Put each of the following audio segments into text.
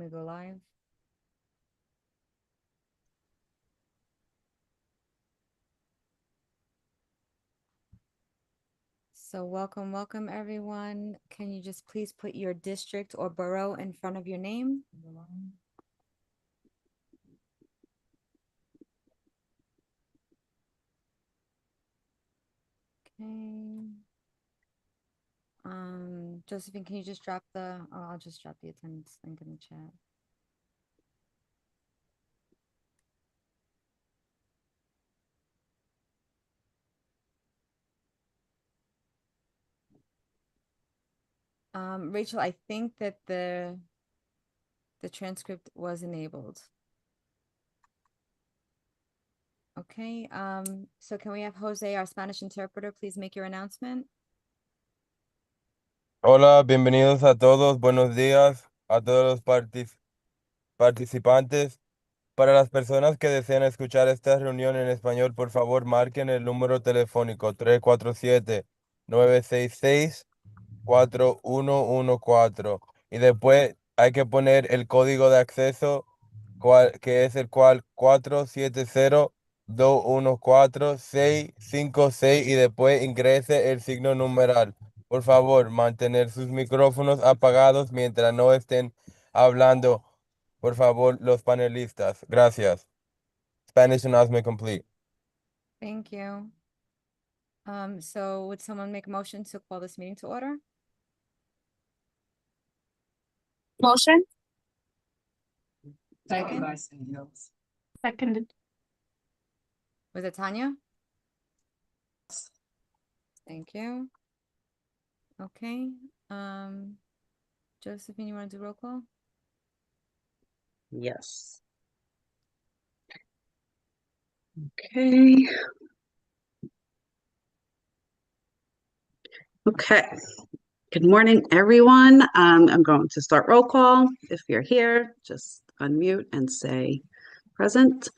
we go live. So welcome everyone. Can you just please put your district or borough in front of your name? Okay. Josephine, can you just drop I'll just drop the attendance link in the chat. Rachel, I think that the transcript was enabled. Okay, so can we have Jose, our Spanish interpreter, please make your announcement? Hola, bienvenidos a todos, buenos días a todos los participantes. Para las personas que desean escuchar esta reunión en español, por favor, marquen el número telefónico 347-966-4114 y después hay que poner el código de acceso que es el cual 470-214-656 y después ingrese el signo numeral. Por favor, mantener sus micrófonos apagados mientras no estén hablando. Por favor, los panelistas. Gracias. Spanish announcement complete. Thank you. So would someone make a motion to call this meeting to order? Motion. Second? Seconded. Was it Tanya? Thank you. Okay, Josephine, you want to do roll call? Yes. Okay. Okay. Good morning, everyone. I'm going to start roll call. If you're here, just unmute and say present.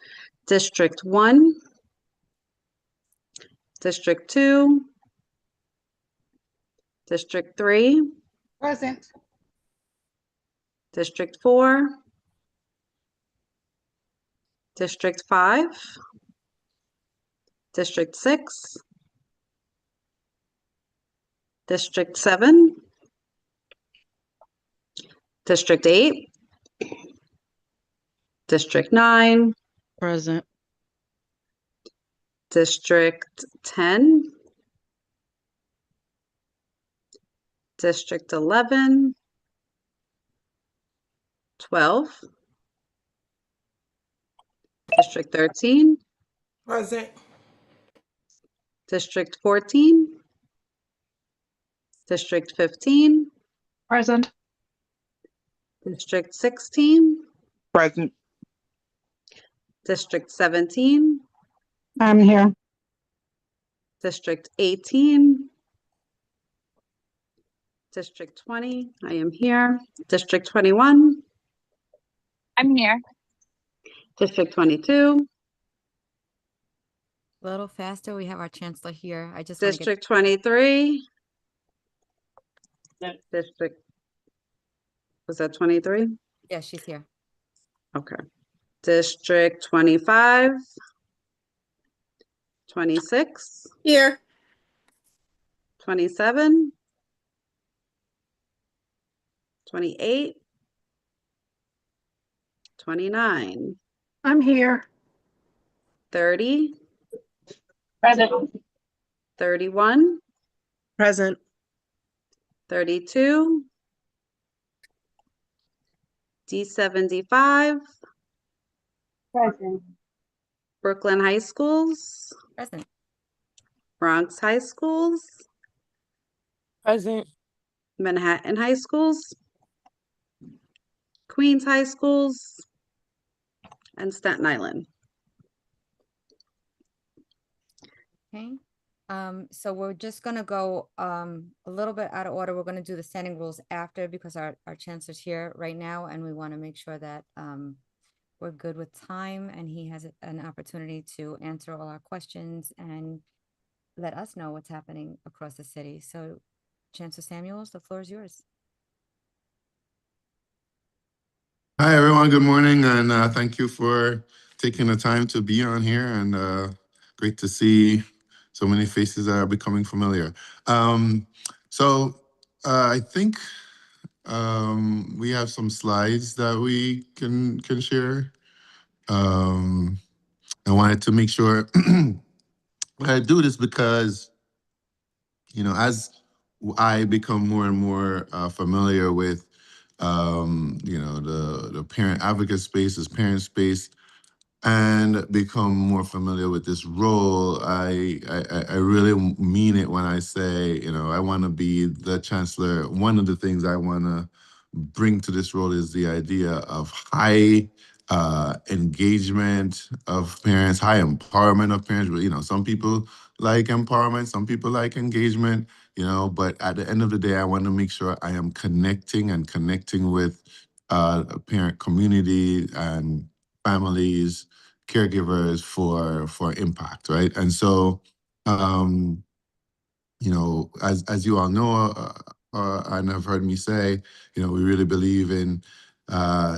District 1, District 2, District 3, Present. District 4, District 5, District 6, District 7, District 8, District 9, Present. District 10, District 11, 12, District 13, Present. District 14, District 15, Present. District 16, Present. District 17, I'm here. District 18, District 20, I am here, District 21, I'm here. District 22, A little faster, we have our Chancellor here. I just want to get, District 23, District, was that 23? yeah, she's here. Okay. District 25, 26, Here. 27, 28, 29, I'm here. 30, Present. 31, Present. 32, D75, Present. Brooklyn High Schools, Present. Bronx High Schools, Present. Manhattan High Schools, Queens High Schools, and Staten Island. Okay, so we're just gonna go a little bit out of order. We're gonna do the standing rules after because our Chancellor's here right now, and we want to make sure that we're good with time and he has an opportunity to answer all our questions and let us know what's happening across the city. So Chancellor Samuels, the floor is yours. Hi, everyone. Good morning, and thank you for taking the time to be on here. And great to see so many faces that are becoming familiar. So I think we have some slides that we can share. I wanted to make sure I do this because as I become more and more familiar with the parent advocate space, this parent space, and become more familiar with this role, I really mean it when I say, I want to be the chancellor. One of the things I want to bring to this role is the idea of high engagement of parents, high empowerment of parents. But, some people like empowerment, some people like engagement, but at the end of the day, I want to make sure I am connecting with parent community and families, caregivers for impact, right? And so, as you all know, and have heard me say, we really believe in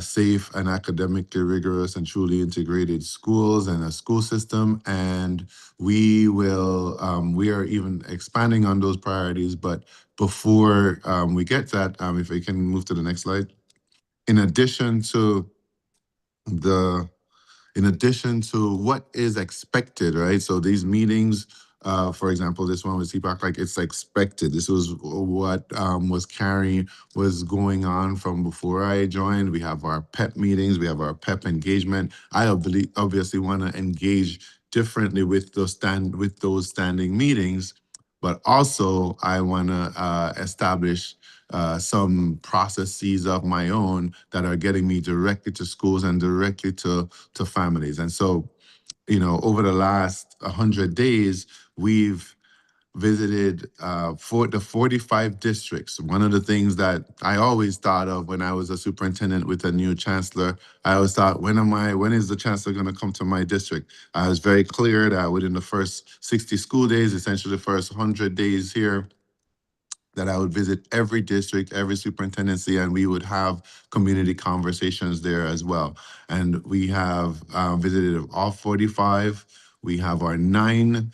safe and academically rigorous and truly integrated schools and a school system. And we are even expanding on those priorities. But before we get that, if we can move to the next slide. In addition to the in addition to what is expected, right? So these meetings, for example, this one with CPAC, like it's expected. This was what was going on from before I joined. We have our PEP meetings, we have our PEP engagement. I obviously want to engage differently with those standing meetings, but also I want to establish some processes of my own that are getting me directly to schools and directly to families. And so, over the last 100 days, we've visited the 45 districts. One of the things that I always thought of when I was a superintendent with a new chancellor, I always thought, when is the chancellor going to come to my district? I was very clear that within the first 60 school days, essentially the first 100 days here, that I would visit every district, every superintendency, and we would have community conversations there as well. And we have visited all 45. We have our 9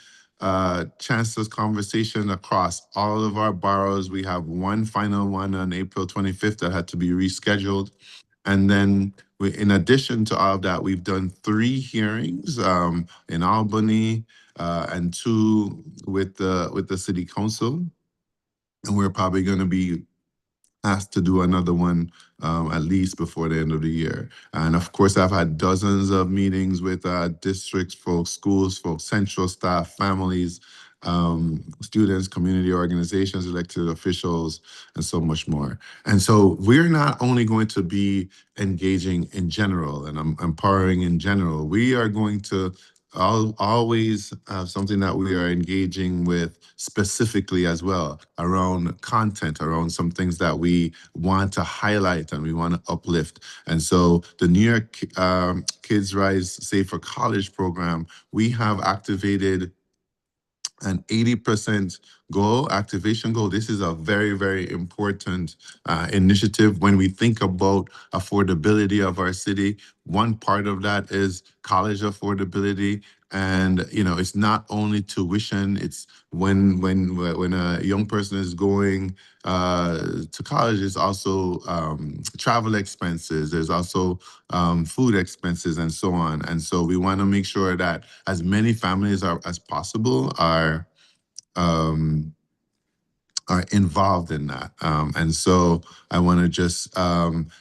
chancellors conversation across all of our boroughs. We have one final one on April 25th that had to be rescheduled. And then in addition to all of that, we've done 3 hearings in Albany and 2 with the city council. And we're probably going to be asked to do another one at least before the end of the year. And of course, I've had dozens of meetings with districts, folks, schools, folks, central staff, families, students, community organizations, elected officials, and so much more. And so we're not only going to be engaging in general and empowering in general, we are going to always have something that we are engaging with specifically as well around content, around some things that we want to highlight and we want to uplift. And so the New York Kids Rise Safer College program, we have activated an 80% activation goal. This is a very, very important initiative when we think about affordability of our city. One part of that is college affordability. And, it's not only tuition, it's when a young person is going to college, it's also travel expenses, there's also food expenses and so on. And so we want to make sure that as many families as possible are involved in that. And so I want to just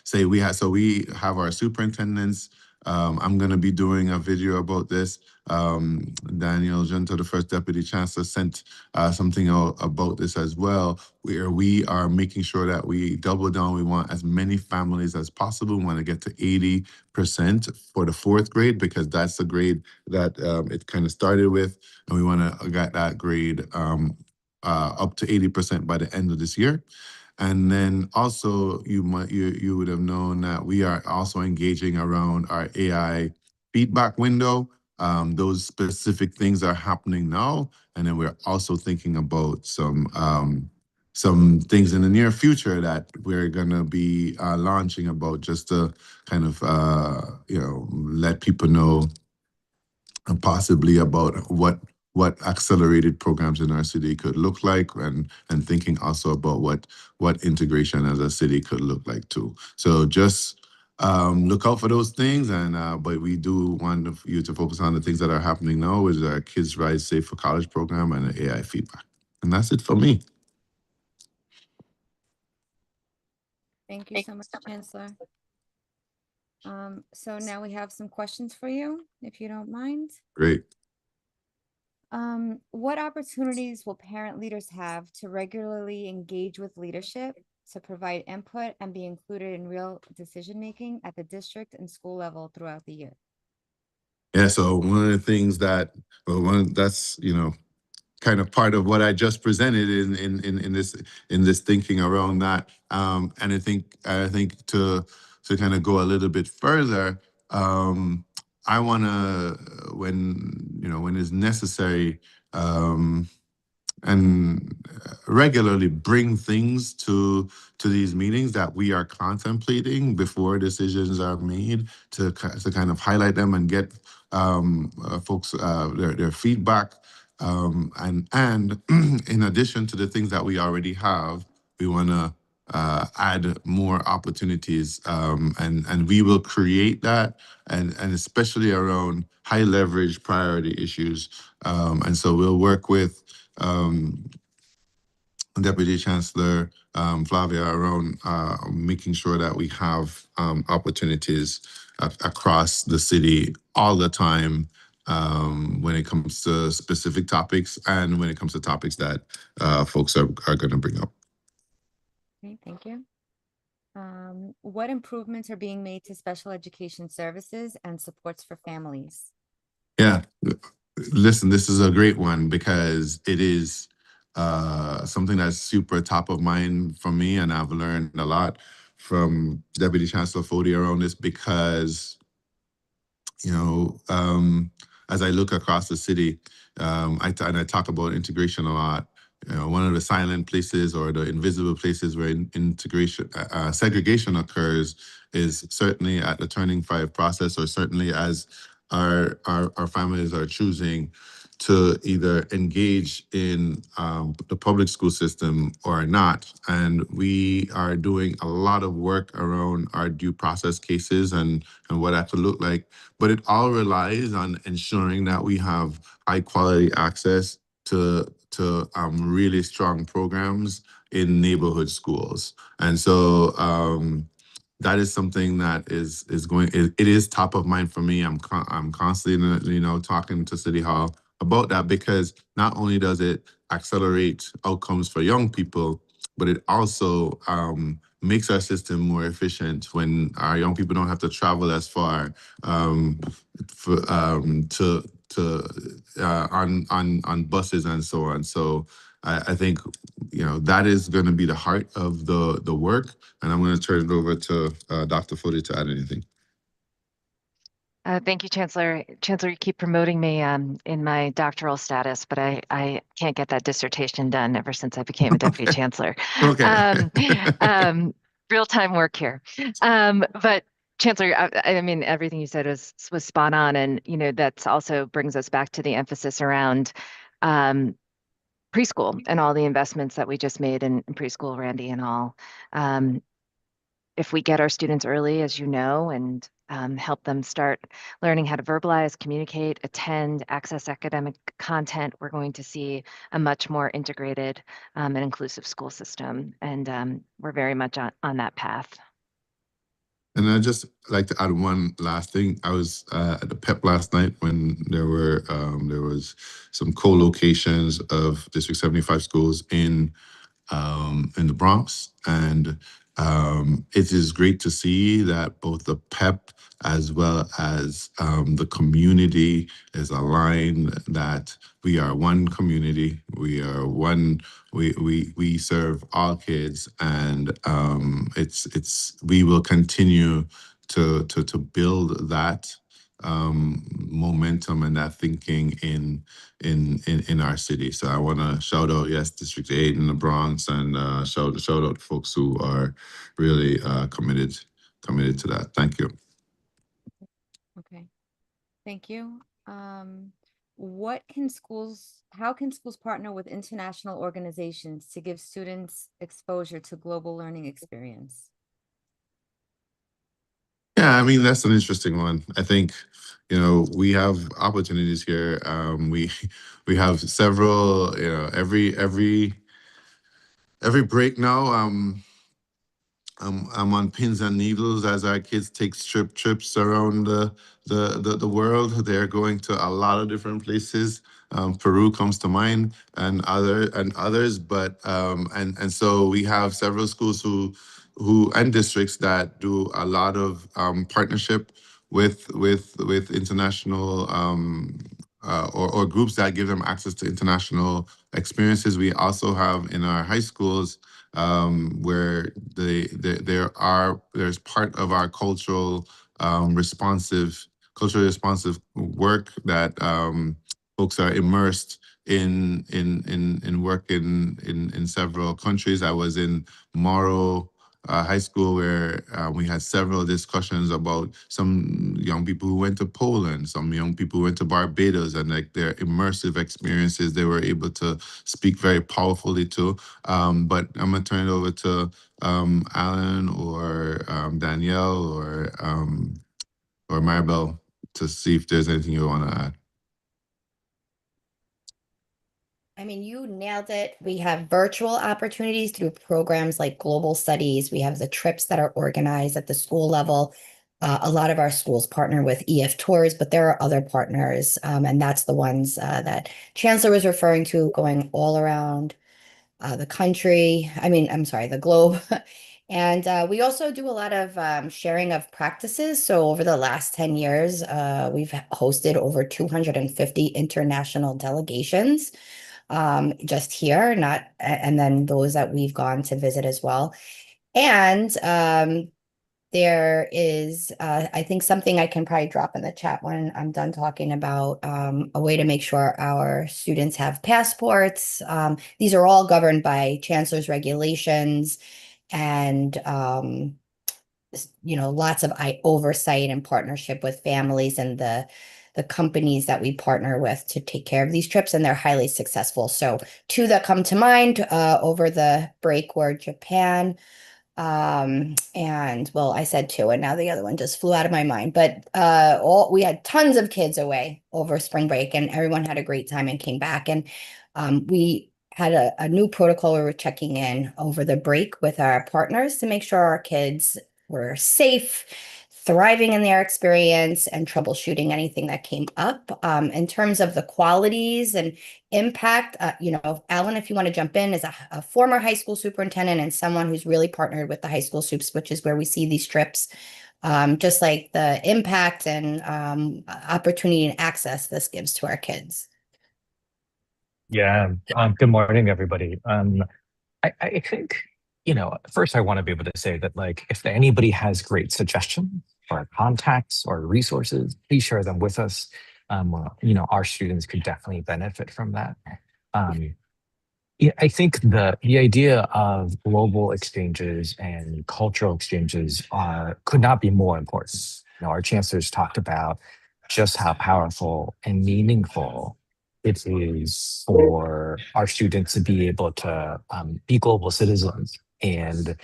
say we have our superintendents. I'm going to be doing a video about this. Daniel Junto, the first deputy chancellor, sent something out about this as well, where we are making sure that we double down. We want as many families as possible. We want to get to 80% for the 4th grade, because that's the grade that it kind of started with. And we want to get that grade up to 80% by the end of this year. And then also you would have known that we are also engaging around our AI feedback window. Those specific things are happening now. And then we're also thinking about some some things in the near future that we're gonna be launching about, just to kind of let people know possibly about what accelerated programs in our city could look like, and thinking also about what integration as a city could look like too. So just look out for those things, and but we do want you to focus on the things that are happening now, which is our Kids Rise Safe for College program and the AI feedback. And that's it for me. Thank you so much, Chancellor. So now we have some questions for you, if you don't mind. Great. What opportunities will parent leaders have to regularly engage with leadership, to provide input and be included in real decision-making at the district and school level throughout the year? Yeah, so one of the things that's kind of part of what I just presented in this thinking around that. And I think to kind of go a little bit further, I want to, when it's necessary, and regularly bring things to these meetings that we are contemplating before decisions are made, to kind of highlight them and get folks their feedback, and in addition to the things that we already have, we want to add more opportunities, and we will create that, and especially around high leverage priority issues, and so we'll work with Deputy Chancellor Flavia around making sure that we have opportunities across the city all the time, when it comes to specific topics and when it comes to topics that folks are going to bring up. Okay, thank you. What improvements are being made to special education services and supports for families? Yeah, listen, this is a great one because it is something that's super top of mind for me, and I've learned a lot from Deputy Chancellor Fody around this, because as I look across the city, I talk about integration a lot. One of the silent places or the invisible places where segregation occurs is certainly at the Turning 5 process, or certainly as our families are choosing to either engage in the public school system or not. And we are doing a lot of work around our due process cases and what that could look like. But it all relies on ensuring that we have high quality access to really strong programs in neighborhood schools. And so that is something that is going. It is top of mind for me. I'm constantly talking to City Hall about that, because not only does it accelerate outcomes for young people, but it also makes our system more efficient when our young people don't have to travel as far on buses and so on. So I think that is going to be the heart of the work, and I'm going to turn it over to Dr. Fody to add anything. Thank you, Chancellor. Chancellor, you keep promoting me in my doctoral status, but I can't get that dissertation done ever since I became a deputy chancellor. Okay. Real-time work here. But Chancellor, I mean, everything you said was spot on, and that's also brings us back to the emphasis around preschool and all the investments that we just made in preschool, Randy, and all. If we get our students early, as you know, and help them start learning how to verbalize, communicate, attend, access academic content, we're going to see a much more integrated and inclusive school system. And we're very much on that path. And I'd just like to add one last thing. I was at the PEP last night when there was some co-locations of District 75 schools in the Bronx, and it is great to see that both the PEP as well as the community is aligned, that we are one community, we are one, we serve all kids, and we will continue to build that momentum and that thinking in our city. So I want to shout out, yes, District 8 in the Bronx, and shout out folks who are really committed to that. Thank you. Okay, thank you. How can schools partner with international organizations to give students exposure to global learning experience? Yeah, I mean, that's an interesting one. I think, we have opportunities here. We have several, every break now. I'm on pins and needles as our kids take trips around the world. They're going to a lot of different places. Peru comes to mind, and others. But and so we have several schools who and districts that do a lot of partnership with international or groups that give them access to international experiences. We also have in our high schools where there's part of our culturally responsive work that folks are immersed in work in several countries. I was in Morrow high school where we had several discussions about some young people who went to Poland, some young people who went to Barbados, and like their immersive experiences they were able to speak very powerfully to. But I'm gonna turn it over to Alan or Danielle or Maribel to see if there's anything you want to add. I mean, you nailed it. We have virtual opportunities through programs like Global Studies. We have the trips that are organized at the school level. A lot of our schools partner with EF Tours, but there are other partners, and that's the ones that Chancellor was referring to, going all around the country. I'm sorry, the globe. And we also do a lot of sharing of practices. So over the last 10 years, we've hosted over 250 international delegations just here, and then those that we've gone to visit as well. And there is, I think, something I can probably drop in the chat when I'm done talking about a way to make sure our students have passports. These are all governed by Chancellor's regulations and lots of oversight and partnership with families and the companies that we partner with to take care of these trips, and they're highly successful. So two that come to mind over the break were Japan, and well, I said two, and now the other one just flew out of my mind. But we had tons of kids away over spring break, and everyone had a great time and came back. And we had a new protocol. We were checking in over the break with our partners to make sure our kids were safe, thriving in their experience, and troubleshooting anything that came up. In terms of the qualities and impact, Alan, if you want to jump in, as a former high school superintendent and someone who's really partnered with the high school soups, which is where we see these trips, just like the impact and opportunity and access this gives to our kids. Yeah. Good morning, everybody. I think, first I want to be able to say that, like, if anybody has great suggestions or contacts or resources, please share them with us. Our students could definitely benefit from that. I think the idea of global exchanges and cultural exchanges could not be more important. Our chancellors talked about just how powerful and meaningful it is for our students to be able to be global citizens and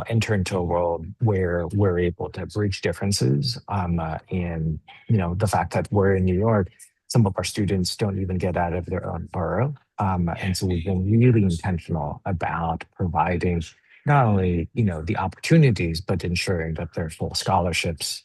enter into a world where we're able to bridge differences. And the fact that we're in New York, some of our students don't even get out of their own borough. And so we've been really intentional about providing not only the opportunities, but ensuring that there's full scholarships,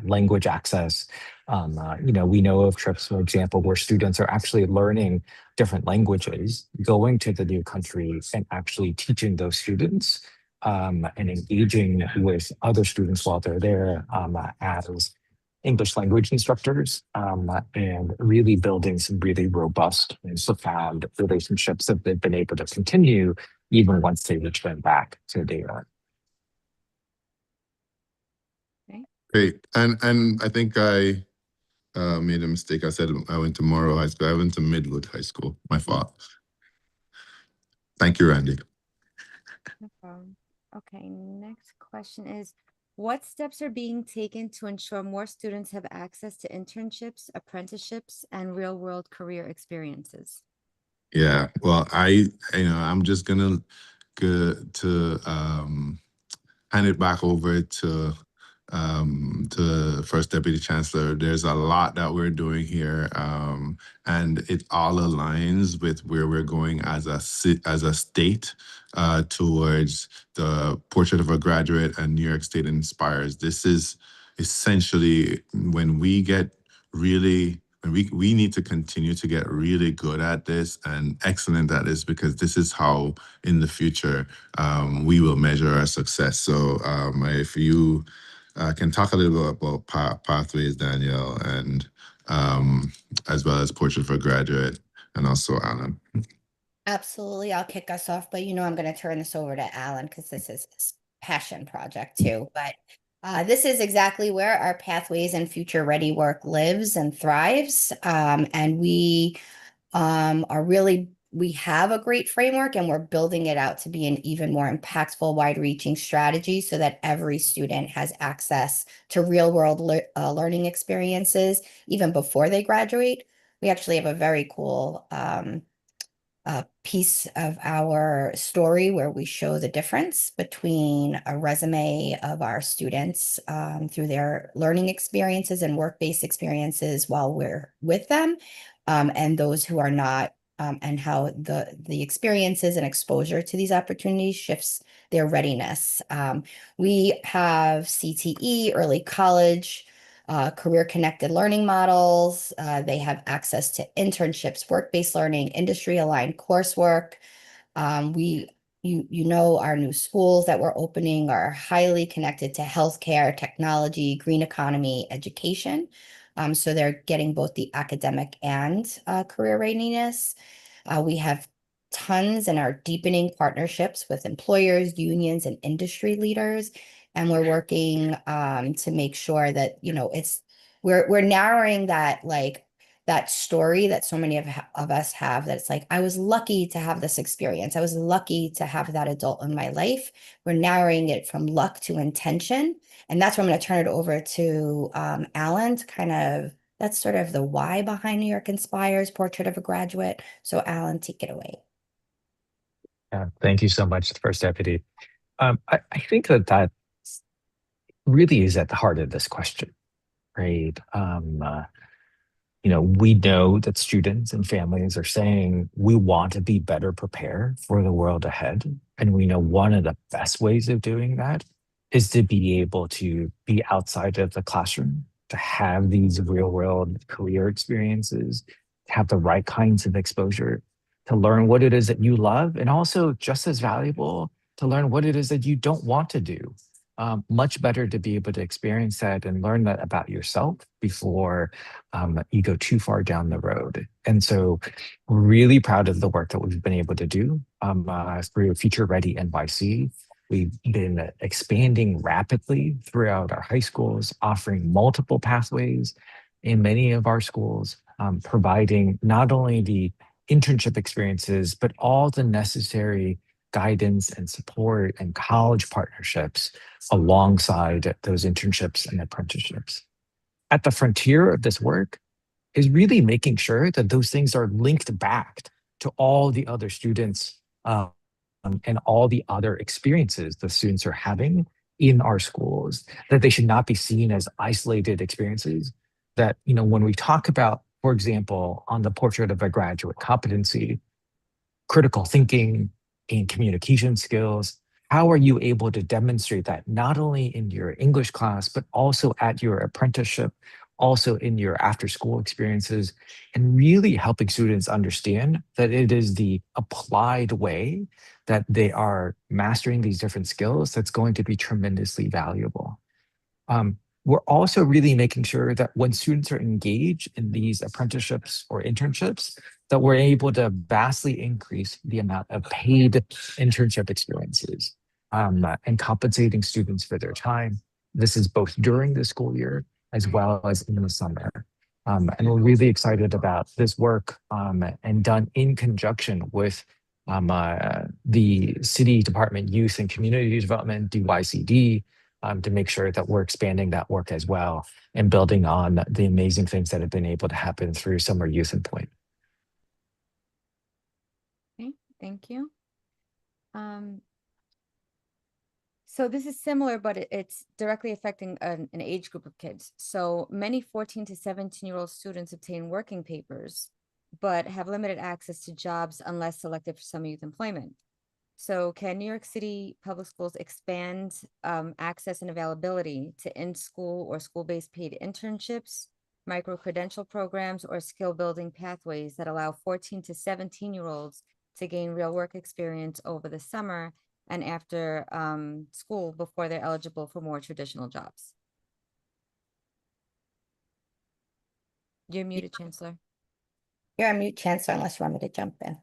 language access. We know of trips, for example, where students are actually learning different languages, going to the new country and actually teaching those students and engaging with other students while they're there as English language instructors, and really building some really robust and profound relationships that they've been able to continue even once they return back to their. Great, and I think I made a mistake. I said I went to Morrow High School. I went to Midwood High School. My fault. Thank you, Randy. No problem. Okay, next question is, what steps are being taken to ensure more students have access to internships, apprenticeships, and real-world career experiences? Yeah, well, I'm just gonna go to hand it back over to First Deputy Chancellor. There's a lot that we're doing here, and it all aligns with where we're going as a state towards the Portrait of a Graduate and New York State Inspires. This is essentially when we get really. And we need to continue to get really good at this and excellent at this, because this is how in the future we will measure our success. So if you can talk a little bit about pathways, Danielle, and as well as Portrait for Graduate, and also Alan. Absolutely. I'll kick us off, but I'm going to turn this over to Alan because this is his passion project too. But this is exactly where our Pathways and Future Ready work lives and thrives. And we we have a great framework, and we're building it out to be an even more impactful, wide-reaching strategy so that every student has access to real-world learning experiences even before they graduate. We actually have a very cool piece of our story where we show the difference between a resume of our students through their learning experiences and work-based experiences while we're with them, and those who are not, and how the experiences and exposure to these opportunities shifts their readiness. We have CTE, early college, career-connected learning models. They have access to internships, work-based learning, industry-aligned coursework. Our new schools that we're opening are highly connected to healthcare, technology, green economy, education. So they're getting both the academic and career readiness. We have tons and are deepening partnerships with employers, unions, and industry leaders. And we're working to make sure that, we're narrowing that story that so many of us have, that it's like, I was lucky to have this experience. I was lucky to have that adult in my life. We're narrowing it from luck to intention. And that's where I'm going to turn it over to Alan to that's sort of the why behind New York Inspires, Portrait of a Graduate. So Alan, take it away. Thank you so much, First Deputy. I think that really is at the heart of this question, right? We know that students and families are saying we want to be better prepared for the world ahead. And we know one of the best ways of doing that is to be able to be outside of the classroom, to have these real world career experiences, to have the right kinds of exposure, to learn what it is that you love, and also just as valuable, to learn what it is that you don't want to do. Much better to be able to experience that and learn that about yourself before you go too far down the road. And so we're really proud of the work that we've been able to do through Future Ready NYC. We've been expanding rapidly throughout our high schools, offering multiple pathways in many of our schools, providing not only the internship experiences, but all the necessary guidance and support and college partnerships alongside those internships and apprenticeships. At the frontier of this work is really making sure that those things are linked back to all the other students and all the other experiences the students are having in our schools, that they should not be seen as isolated experiences. That, when we talk about, for example, on the Portrait of a Graduate competency, critical thinking and communication skills, how are you able to demonstrate that not only in your English class, but also at your apprenticeship, also in your after-school experiences, and really helping students understand that it is the applied way that they are mastering these different skills that's going to be tremendously valuable. We're also really making sure that when students are engaged in these apprenticeships or internships, that we're able to vastly increase the amount of paid internship experiences and compensating students for their time. This is both during the school year as well as in the summer. And we're really excited about this work and done in conjunction with the City Department Youth and Community Development, DYCD, to make sure that we're expanding that work as well and building on the amazing things that have been able to happen through Summer Youth Employment. Okay, thank you. So this is similar, but it's directly affecting an age group of kids. So many 14 to 17-year-old students obtain working papers, but have limited access to jobs unless selected for summer youth employment. So can New York City Public Schools expand access and availability to in-school or school-based paid internships, micro-credential programs, or skill-building pathways that allow 14 to 17-year-olds to gain real work experience over the summer and after school before they're eligible for more traditional jobs? You're muted, Chancellor. You're on mute, Chancellor, unless you want me to jump in.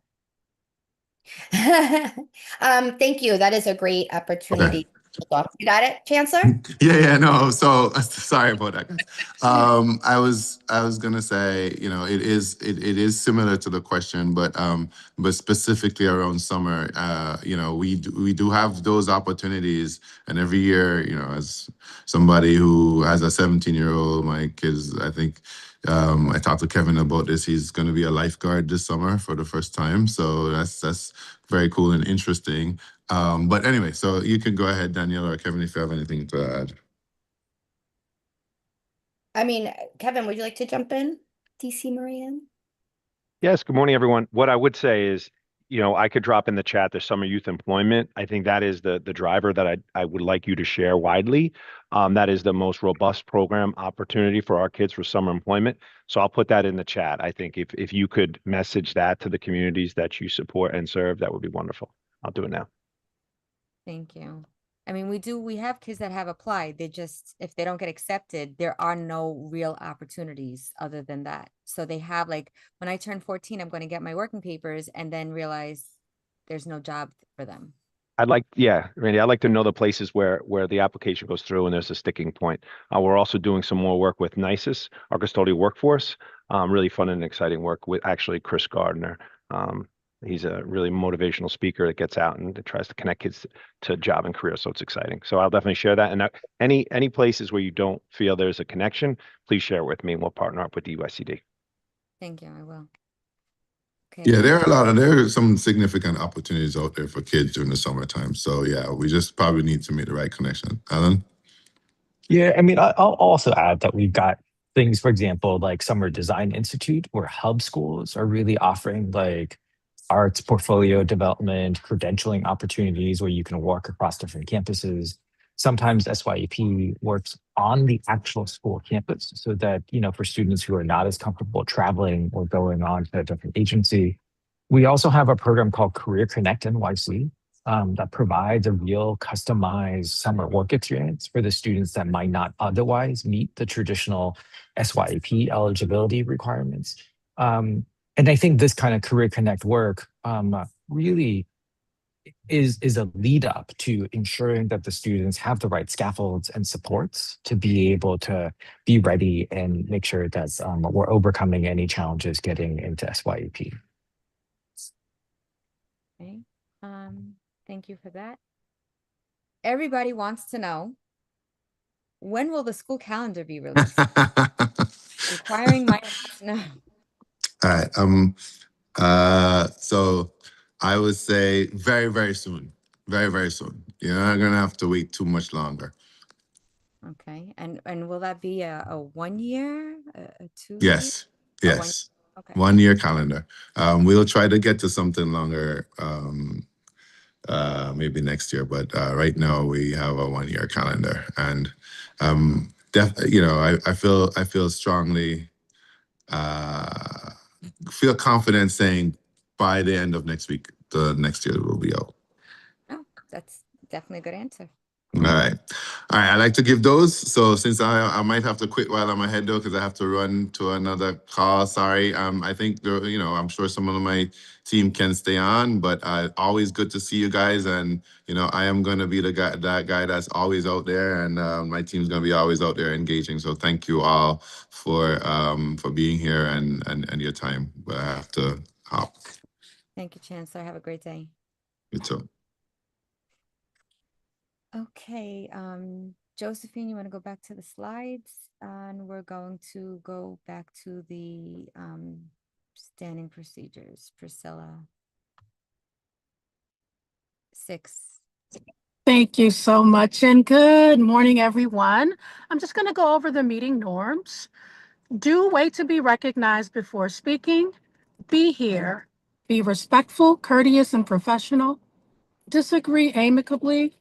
Thank you. That is a great opportunity. You got it, Chancellor? Yeah, no. So sorry about that, guys. I was gonna say, you know, it is similar to the question, but specifically around summer, you know, we do have those opportunities, and every year, you know, as somebody who has a 17-year-old, my kids, I think. I talked to Kevin about this. He's going to be a lifeguard this summer for the first time, so that's very cool and interesting. But anyway, so you can go ahead, Danielle or Kevin, if you have anything to add. I mean, Kevin, would you like to jump in? DC Marianne? Yes, good morning, everyone. What I would say is, you know, I could drop in the chat the summer youth employment. I think that is the driver that I would like you to share widely. That is the most robust program opportunity for our kids for summer employment. So I'll put that in the chat. I think if you could message that to the communities that you support and serve, that would be wonderful. I'll do it now. Thank you. I mean, we have kids that have applied. They just, if they don't get accepted, there are no real opportunities other than that. So they have, like, when I turn 14, I'm going to get my working papers and then realize there's no job for them. Randy, I'd like to know the places where the application goes through and there's a sticking point. We're also doing some more work with NYCPS, our custodial workforce. Really fun and exciting work with actually Chris Gardner. He's a really motivational speaker that gets out and tries to connect kids to job and career. So it's exciting. So I'll definitely share that. And any places where you don't feel there's a connection, please share it with me and we'll partner up with DYCD. Thank you. I will. Okay. Yeah, there are some significant opportunities out there for kids during the summertime. So yeah, we just probably need to make the right connection. Alan? Yeah, I mean, I'll also add that we've got things, for example, like Summer Design Institute, where hub schools are really offering like arts portfolio development, credentialing opportunities where you can work across different campuses. Sometimes SYEP works on the actual school campus so that, you know, for students who are not as comfortable traveling or going on to a different agency. We also have a program called Career Connect NYC that provides a real customized summer work experience for the students that might not otherwise meet the traditional SYEP eligibility requirements. And I think this kind of Career Connect work really is a lead up to ensuring that the students have the right scaffolds and supports to be able to be ready and make sure that we're overcoming any challenges getting into SYEP. Okay. Thank you for that. Everybody wants to know, when will the school calendar be released? Inquiring minds know. All right. So I would say very, very soon. Very, very soon. You're not gonna have to wait too much longer. Okay. And will that be a 1 year, a 2 Yes. year? Yes. Okay. 1 year calendar. We'll try to get to something longer maybe next year, but right now we have a 1 year calendar, and you know, I feel strongly, feel confident saying by the end of next week, the next year will be out. Oh, that's definitely a good answer. All right. All right. I like to give those. So since I might have to quit while I'm ahead though, because I have to run to another call. Sorry. I think I'm sure some of my team can stay on, but always good to see you guys. And I am gonna be that guy that's always out there, and my team's gonna be always out there engaging. So thank you all for being here and your time. But I have to hop. Thank you, Chancellor. Have a great day. You too. Okay, Josephine, you want to go back to the slides? And we're going to go back to the standing procedures. Priscilla. 6. Thank you so much, and good morning, everyone. I'm just going to go over the meeting norms. Do wait to be recognized before speaking. Be here. Be respectful, courteous, and professional. Disagree amicably.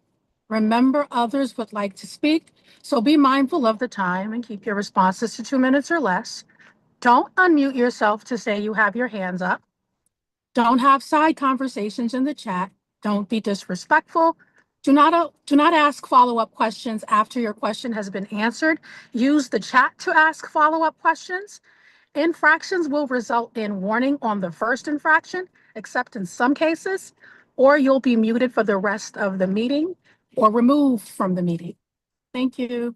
Remember, others would like to speak, so be mindful of the time and keep your responses to 2 minutes or less. Don't unmute yourself to say you have your hands up. Don't have side conversations in the chat. Don't be disrespectful. Do not ask follow-up questions after your question has been answered. Use the chat to ask follow-up questions. Infractions will result in warning on the first infraction, except in some cases, or you'll be muted for the rest of the meeting or removed from the meeting. Thank you.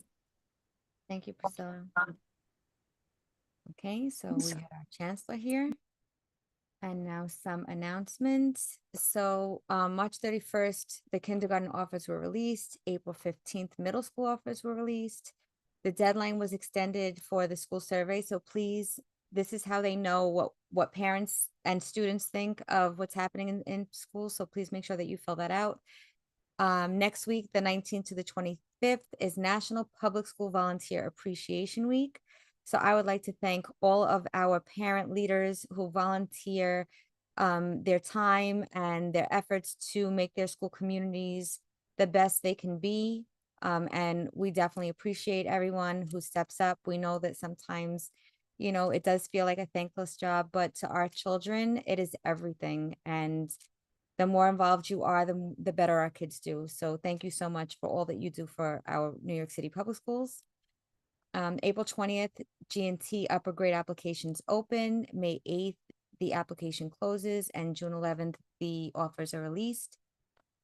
Thank you, Priscilla. Okay, so we have our Chancellor here. And now some announcements. So March 31st, the kindergarten offers were released. April 15th, middle school offers were released. The deadline was extended for the school survey. So please, this is how they know what parents and students think of what's happening in school. So please make sure that you fill that out. Next week, the 19th to the 25th, is National Public School Volunteer Appreciation Week. So I would like to thank all of our parent leaders who volunteer their time and their efforts to make their school communities the best they can be. And we definitely appreciate everyone who steps up. We know that sometimes, it does feel like a thankless job, but to our children, it is everything. And the more involved you are, the better our kids do. So thank you so much for all that you do for our New York City public schools. April 20th, G&T upper grade applications open. May 8th, the application closes, and June 11th, the offers are released.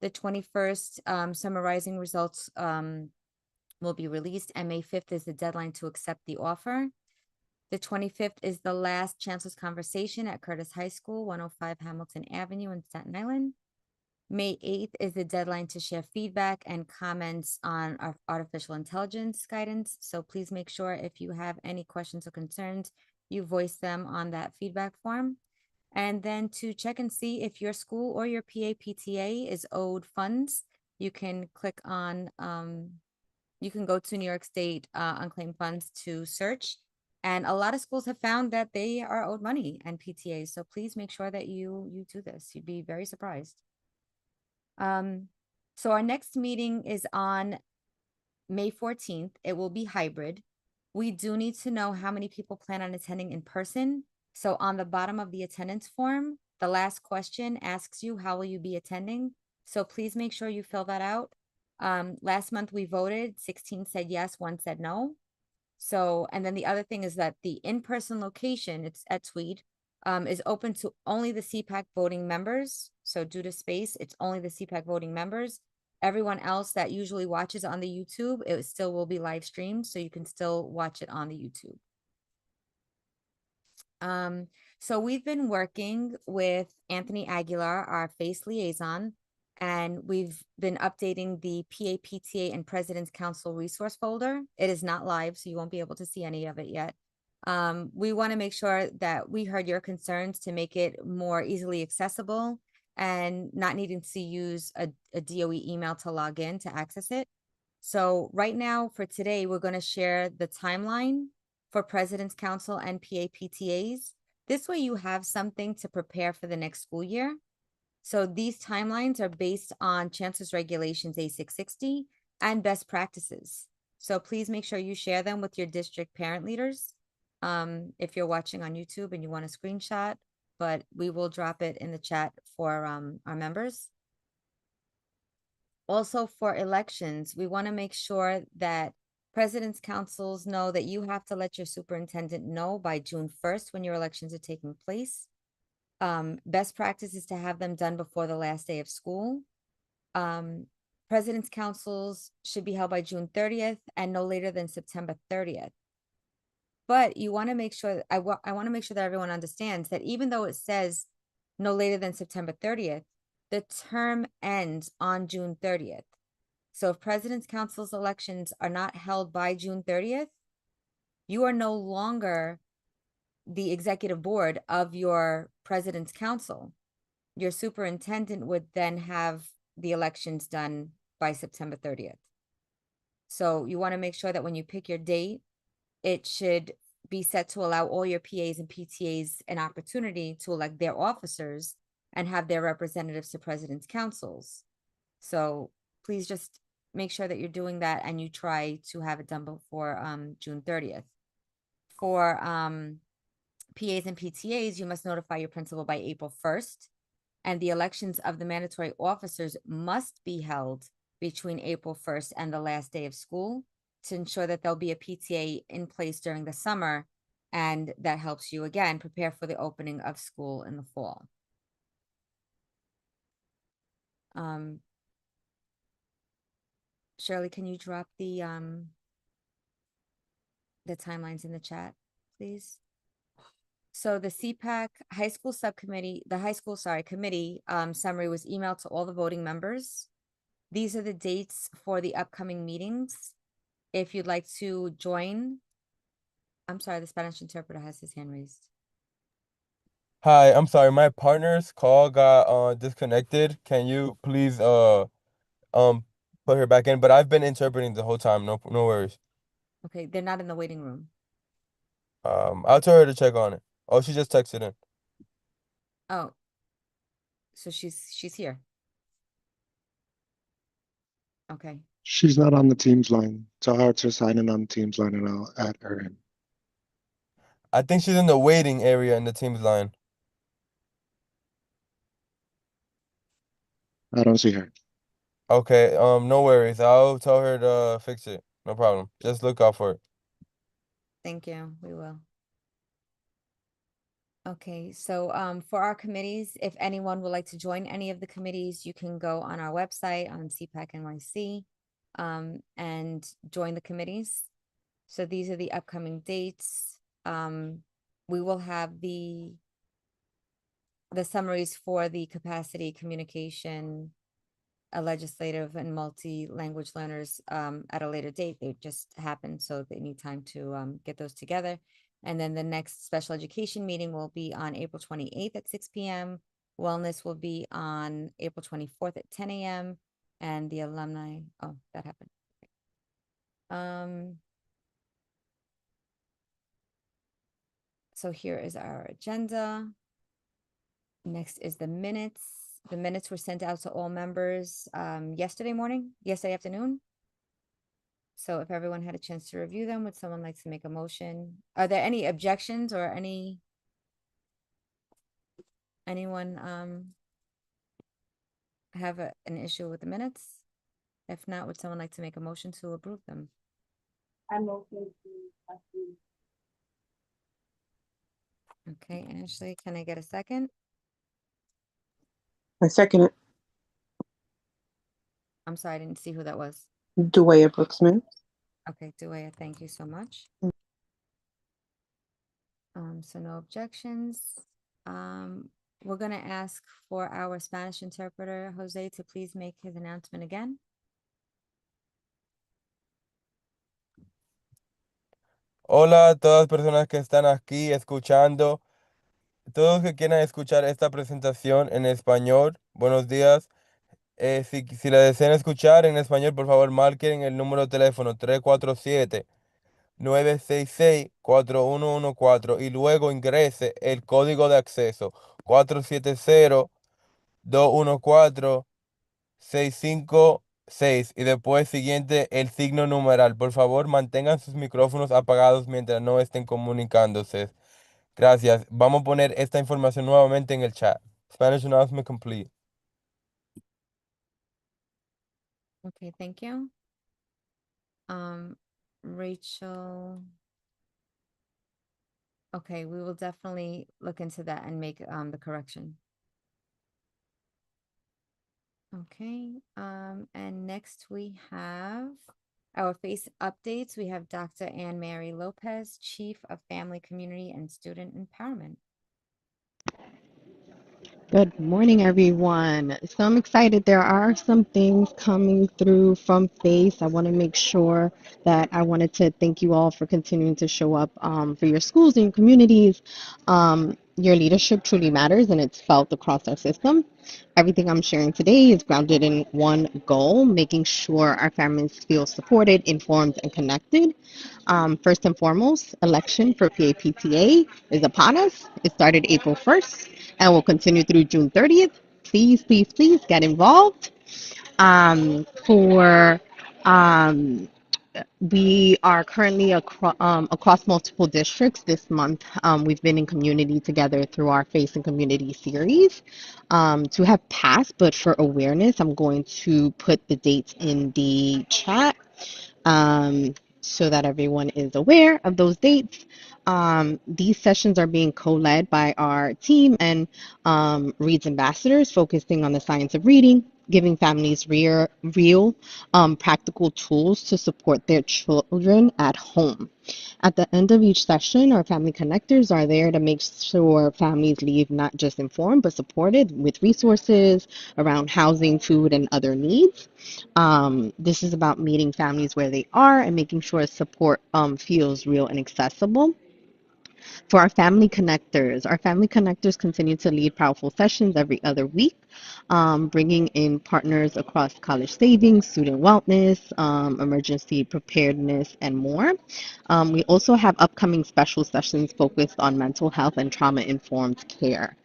The 21st, summarizing results will be released, and May 5th is the deadline to accept the offer. The 25th is the last Chancellor's Conversation at Curtis High School, 105 Hamilton Avenue in Staten Island. May 8th is the deadline to share feedback and comments on our artificial intelligence guidance. So please make sure if you have any questions or concerns, you voice them on that feedback form. And then to check and see if your school or your PAPTA is owed funds, you can click on, you can go to New York State unclaimed funds to search. And a lot of schools have found that they are owed money and PTAs. So please make sure that you do this. You'd be very surprised. So our next meeting is on May 14th. It will be hybrid. We do need to know how many people plan on attending in person. So on the bottom of the attendance form, the last question asks you, how will you be attending? So please make sure you fill that out. Last month we voted, 16 said yes, 1 said no. So, and then the other thing is that the in-person location, it's at Tweed, is open to only the CPAC voting members. So due to space, it's only the CPAC voting members. Everyone else that usually watches on the YouTube, it still will be live streamed, so you can still watch it on the YouTube. So we've been working with Anthony Aguilar, our FACE liaison, and we've been updating the PAPTA and President's Council resource folder. It is not live, so you won't be able to see any of it yet. We want to make sure that we heard your concerns to make it more easily accessible and not needing to use a DOE email to log in to access it. So right now for today, we're going to share the timeline for President's Council and PAPTAs. This way you have something to prepare for the next school year. So these timelines are based on Chancellor's Regulations A660 and best practices. So please make sure you share them with your district parent leaders. If you're watching on YouTube and you want a screenshot, but we will drop it in the chat for our members. Also for elections, we want to make sure that president's councils know that you have to let your superintendent know by June 1st when your elections are taking place. Best practice is to have them done before the last day of school. President's councils should be held by June 30th and no later than September 30th. But you want to make sure, I want to make sure that everyone understands that even though it says no later than September 30th, the term ends on June 30th. So if President's Council's elections are not held by June 30th, you are no longer the executive board of your President's Council. Your superintendent would then have the elections done by September 30th. So you want to make sure that when you pick your date, it should be set to allow all your PAs and PTAs an opportunity to elect their officers and have their representatives to president's councils. So please just make sure that you're doing that and you try to have it done before June 30th. For PAs and PTAs, you must notify your principal by April 1st. And the elections of the mandatory officers must be held between April 1st and the last day of school to ensure that there'll be a PTA in place during the summer. And that helps you, again, prepare for the opening of school in the fall. Shirley, can you drop the timelines in the chat, please? So the CPAC high school subcommittee, the high school, committee summary was emailed to all the voting members. These are the dates for the upcoming meetings. If you'd like to join, I'm sorry, the Spanish interpreter has his hand raised. Hi, I'm sorry, my partner's call got disconnected. Can you please put her back in? But I've been interpreting the whole time. No worries. Okay, they're not in the waiting room. I'll tell her to check on it. Oh, she just texted in. Oh, so she's here. Okay. She's not on the Teams line. Tell her to sign in on the Teams line and I'll add her in. I think she's in the waiting area in the Teams line. I don't see her. Okay, no worries. I'll tell her to fix it. No problem. Just look out for it. Thank you. We will. Okay, so for our committees, if anyone would like to join any of the committees, you can go on our website on CPAC NYC and join the committees. So these are the upcoming dates. We will have the summaries for the capacity communication, legislative and multi-language learners at a later date. They just happened, so they need time to get those together. And then the next special education meeting will be on April 28th at 6 p.m. Wellness will be on April 24th at 10 a.m. And the alumni, oh, that happened. So here is our agenda. Next is the minutes. The minutes were sent out to all members yesterday afternoon. So if everyone had a chance to review them, would someone like to make a motion? Are there any objections or anyone have an issue with the minutes? If not, would someone like to make a motion to approve them? I'm okay to approve. Okay, Ashley, can I get a second? I second it. I'm sorry, I didn't see who that was. Duaya Brooksman. Okay, Duaya, thank you so much. So no objections. We're gonna ask for our Spanish interpreter, Jose, to please make his announcement again. Hola a todas las personas que están aquí escuchando. Todos que quieran escuchar esta presentación en español, buenos días. Si la desean escuchar en español, por favor, marquen el número de teléfono 347-966-4114 y luego ingrese el código de acceso 470-214-656 y después siguiente el signo numeral. Por favor, mantengan sus micrófonos apagados mientras no estén comunicándose. Gracias. Vamos a poner esta información nuevamente en el chat. Spanish announcement complete. Okay, thank you. Rachel. Okay, we will definitely look into that and make the correction. Okay, and next we have our FACE updates. We have Dr. Annmary Lopez, Chief of Family, Community, and Student Empowerment. Good morning, everyone. So I'm excited. There are some things coming through from FACE. I want to make sure that I wanted to thank you all for continuing to show up for your schools and your communities. Your leadership truly matters, and it's felt across our system. Everything I'm sharing today is grounded in one goal, making sure our families feel supported, informed, and connected. First and foremost, election for PAPTA is upon us. It started April 1st and will continue through June 30th. Please, please, please get involved. We are currently across multiple districts this month. We've been in community together through our Face and Community series to have passed, but for awareness, I'm going to put the dates in the chat so that everyone is aware of those dates. These sessions are being co-led by our team and Reads ambassadors, focusing on the science of reading, giving families real practical tools to support their children at home. At the end of each session, our family connectors are there to make sure families leave not just informed, but supported with resources around housing, food, and other needs. This is about meeting families where they are and making sure support feels real and accessible. For our family connectors continue to lead powerful sessions every other week, bringing in partners across college savings, student wellness, emergency preparedness, and more. We also have upcoming special sessions focused on mental health and trauma-informed care,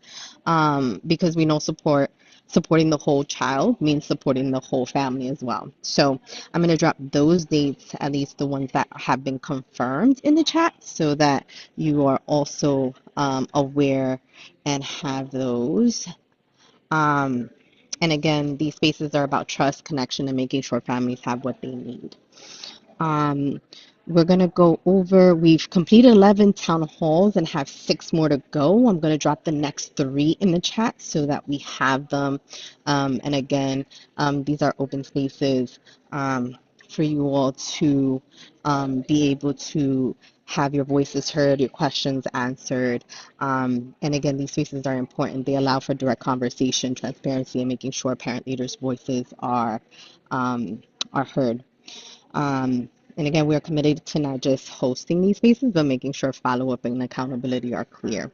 because we know supporting the whole child means supporting the whole family as well. So I'm going to drop those dates, at least the ones that have been confirmed, in the chat so that you are also aware and have those. And again, these spaces are about trust, connection, and making sure families have what they need. We're going to go over, we've completed 11 town halls and have 6 more to go. I'm going to drop the next 3 in the chat so that we have them. And again, these are open spaces for you all to be able to have your voices heard, your questions answered. And again, these spaces are important. They allow for direct conversation, transparency, and making sure parent leaders' voices are heard. And again, we are committed to not just hosting these spaces, but making sure follow-up and accountability are clear.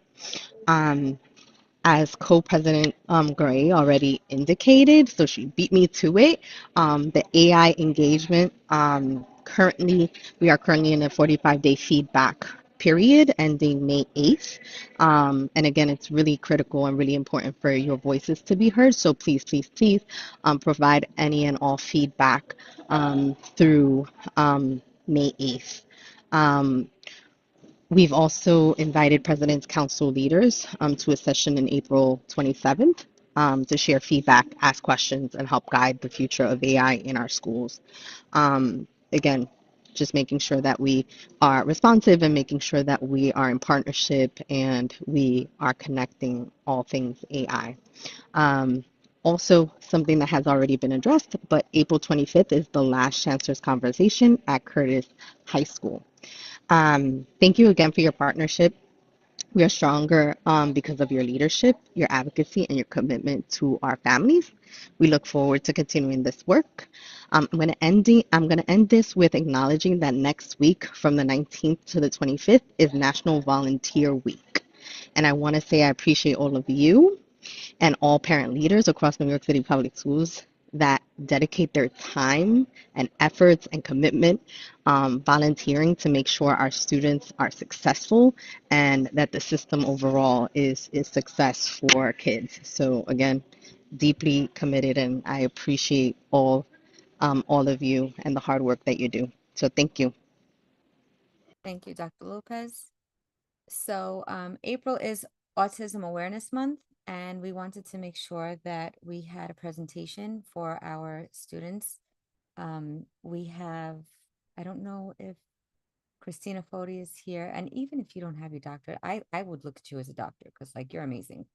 As co-president Gray already indicated, so she beat me to it, the AI engagement, we are currently in a 45-day feedback period ending May 8th. And again, it's really critical and really important for your voices to be heard. So please, please, please provide any and all feedback through May 8th. We've also invited President's Council leaders to a session in April 27th to share feedback, ask questions, and help guide the future of AI in our schools. Again, just making sure that we are responsive and making sure that we are in partnership and we are connecting all things AI. Also, something that has already been addressed, but April 25th is the last Chancellor's Conversation at Curtis High School. Thank you again for your partnership. We are stronger because of your leadership, your advocacy, and your commitment to our families. We look forward to continuing this work. I'm going to end this with acknowledging that next week, from the 19th to the 25th, is National Volunteer Week. And I want to say I appreciate all of you and all parent leaders across New York City Public Schools that dedicate their time and efforts and commitment volunteering to make sure our students are successful and that the system overall is success for kids. So again, deeply committed, and I appreciate all of you and the hard work that you do. So thank you. Thank you, Dr. Lopez. So April is Autism Awareness Month, and we wanted to make sure that we had a presentation for our students We have, I don't know if Christina Foti is here, and even if you don't have your doctorate, I would look at you as a doctor because like you're amazing.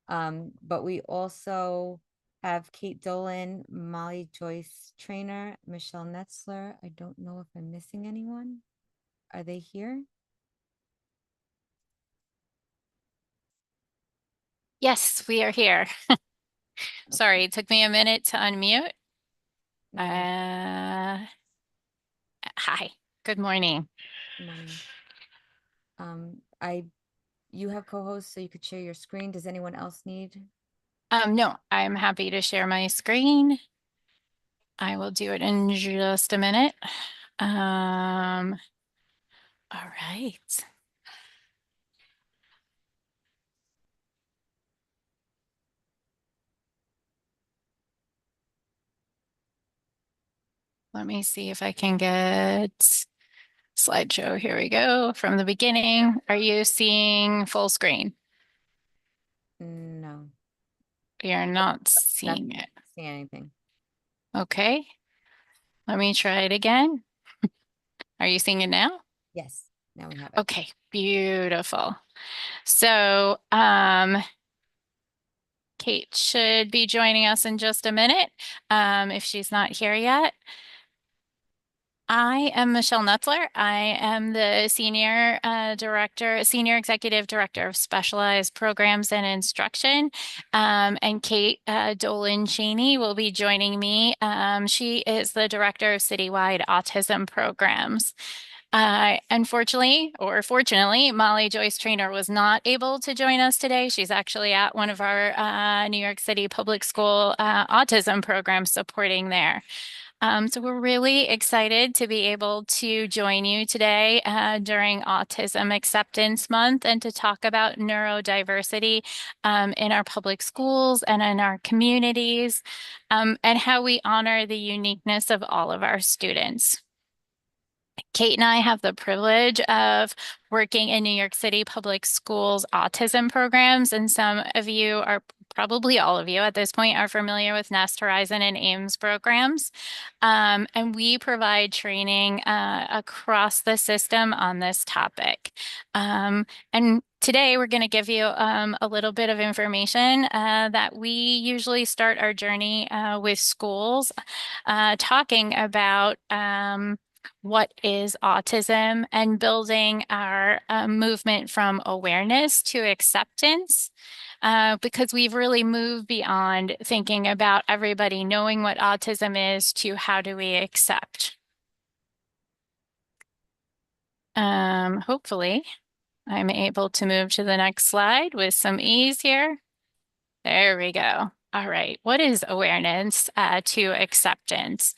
But we also have Kate Dolan, Molly Joyce Trainor, Michelle Netzler. I don't know if I'm missing anyone. Are they here? Yes, we are here. Sorry, it took me a minute to unmute. Hi, good morning. Good morning. You have co-hosts, so you could share your screen. Does anyone else need? No, I'm happy to share my screen. I will do it in just a minute. All right. Let me see if I can get slideshow. Here we go. From the beginning. Are you seeing full screen? No. You're not seeing it. See anything? Okay. Let me try it again. Are you seeing it now? Yes. Now we have it. Okay, beautiful. So, Kate should be joining us in just a minute, if she's not here yet. I am Michelle Netzler. I am the Senior Executive Director of Specialized Programs and Instruction. And Kate Dolan Cheney will be joining me. She is the Director of Citywide Autism Programs. Unfortunately, or fortunately, Molly Joyce Trainor was not able to join us today. She's actually at one of our New York City Public School autism programs supporting there. So we're really excited to be able to join you today during Autism Acceptance Month and to talk about neurodiversity in our public schools and in our communities, and how we honor the uniqueness of all of our students. Kate and I have the privilege of working in New York City Public Schools autism programs, and some of you are, probably all of you at this point, are familiar with Nest Horizon and AIMS programs. And we provide training across the system on this topic. And today we're going to give you a little bit of information that we usually start our journey with schools, talking about what is autism and building our movement from awareness to acceptance, because we've really moved beyond thinking about everybody knowing what autism is to how do we accept. Hopefully, I'm able to move to the next slide with some ease here. There we go. All right. What is awareness to acceptance?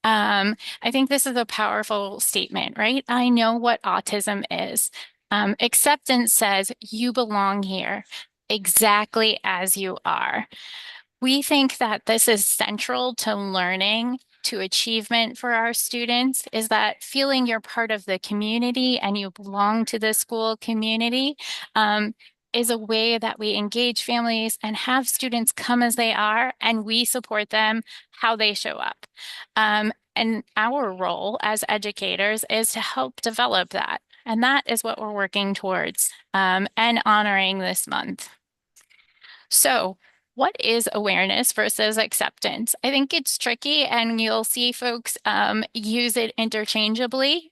I think this is a powerful statement, right? I know what autism is. Acceptance says you belong here exactly as you are. We think that this is central to learning, to achievement for our students, is that feeling you're part of the community and you belong to the school community is a way that we engage families and have students come as they are, and we support them how they show up. And our role as educators is to help develop that. And that is what we're working towards and honoring this month. So, what is awareness versus acceptance? I think it's tricky, and you'll see folks use it interchangeably.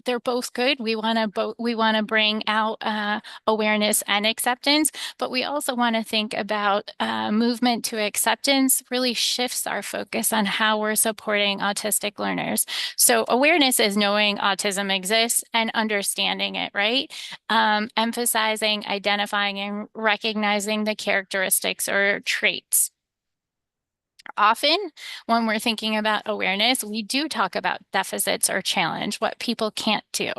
They're both good. We want to bring out awareness and acceptance, but we also want to think about movement to acceptance really shifts our focus on how we're supporting autistic learners. So awareness is knowing autism exists and understanding it, right? Emphasizing, identifying, and recognizing the characteristics or traits. Often, when we're thinking about awareness, we do talk about deficits or challenge, what people can't do.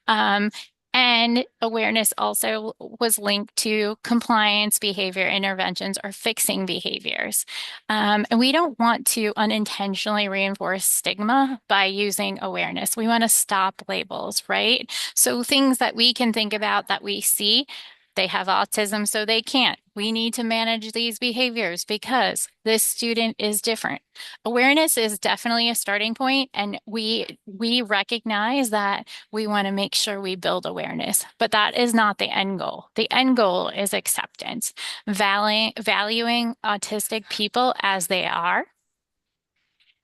And awareness also was linked to compliance behavior interventions or fixing behaviors. And we don't want to unintentionally reinforce stigma by using awareness. We want to stop labels, right? So things that we can think about that we see, They have autism, so they can't. We need to manage these behaviors because this student is different. Awareness is definitely a starting point, and we recognize that we want to make sure we build awareness, but that is not the end goal. The end goal is acceptance, valuing autistic people as they are,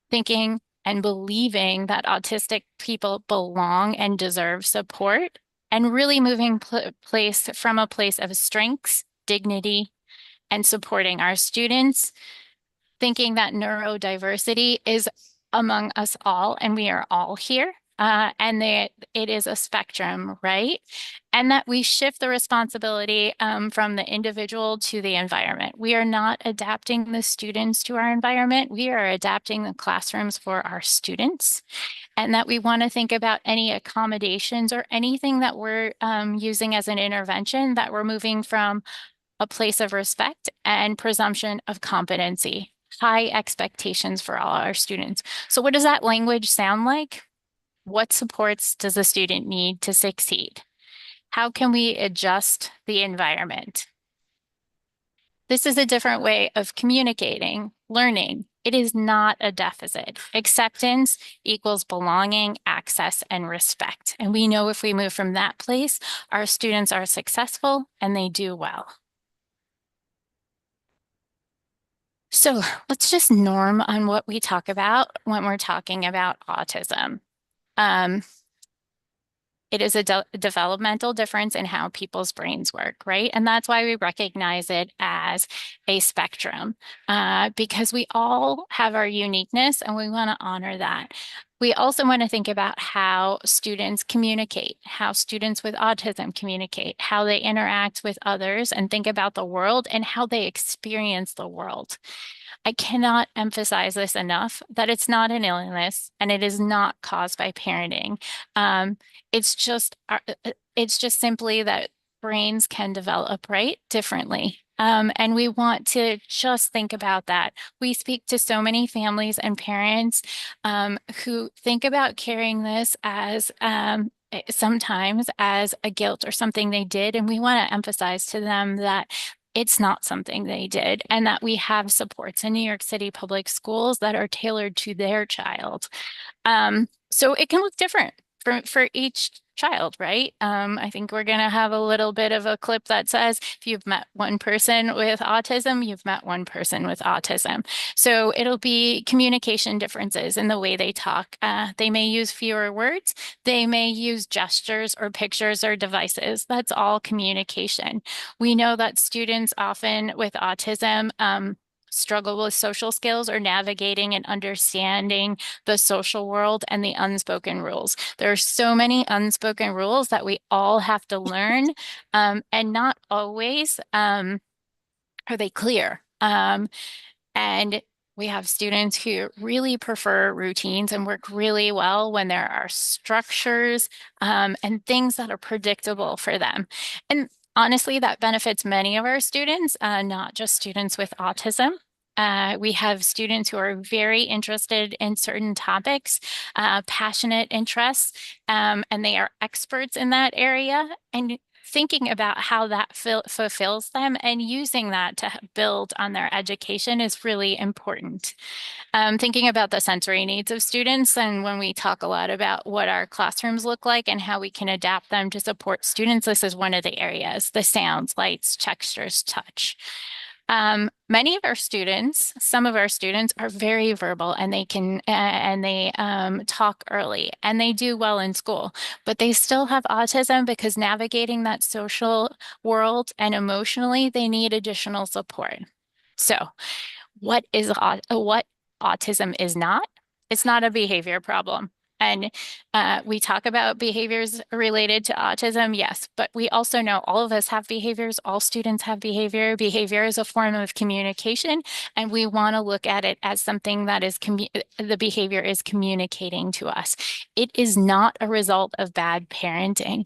thinking and believing that autistic people belong and deserve support, and really moving from a place of strengths, dignity, and supporting our students, thinking that neurodiversity is among us all and we are all here, and that it is a spectrum, right? And that we shift the responsibility from the individual to the environment. We are not adapting the students to our environment. We are adapting the classrooms for our students. And that we want to think about any accommodations or anything that we're using as an intervention, that we're moving from a place of respect and presumption of competency, high expectations for all our students. So what does that language sound like? What supports does the student need to succeed? How can we adjust the environment? This is a different way of communicating, learning. It is not a deficit. Acceptance equals belonging, access, and respect. And we know if we move from that place, our students are successful and they do well. So let's just norm on what we talk about when we're talking about autism. It is a developmental difference in how people's brains work, right? And that's why we recognize it as a spectrum, because we all have our uniqueness and we want to honor that. We also want to think about how students communicate, how students with autism communicate, how they interact with others and think about the world and how they experience the world. I cannot emphasize this enough, that it's not an illness and it is not caused by parenting. It's just simply that brains can develop, right, differently. And we want to just think about that. We speak to so many families and parents who think about carrying this as sometimes as a guilt or something they did. And we want to emphasize to them that it's not something they did, and that we have supports in New York City public schools that are tailored to their child. So it can look different for each child, right? I think we're going to have a little bit of a clip that says, if you've met one person with autism, you've met one person with autism. So it'll be communication differences in the way they talk. They may use fewer words. They may use gestures or pictures or devices. That's all communication. We know that students often with autism struggle with social skills or navigating and understanding the social world and the unspoken rules. There are so many unspoken rules that we all have to learn, and not always are they clear. And we have students who really prefer routines and work really well when there are structures and things that are predictable for them. And honestly, that benefits many of our students, not just students with autism. We have students who are very interested in certain topics, passionate interests, and they are experts in that area. And thinking about how that fulfills them and using that to build on their education is really important. Thinking about the sensory needs of students, and when we talk a lot about what our classrooms look like and how we can adapt them to support students, this is one of the areas: the sounds, lights, textures, touch. Many of our students, some of our students are very verbal, and they can talk early and they do well in school, but they still have autism because navigating that social world and emotionally, they need additional support. So what autism is not? It's not a behavior problem. And we talk about behaviors related to autism, yes, but we also know all of us have behaviors. All students have behavior. Behavior is a form of communication, and we want to look at it as something that is the behavior is communicating to us. It is not a result of bad parenting.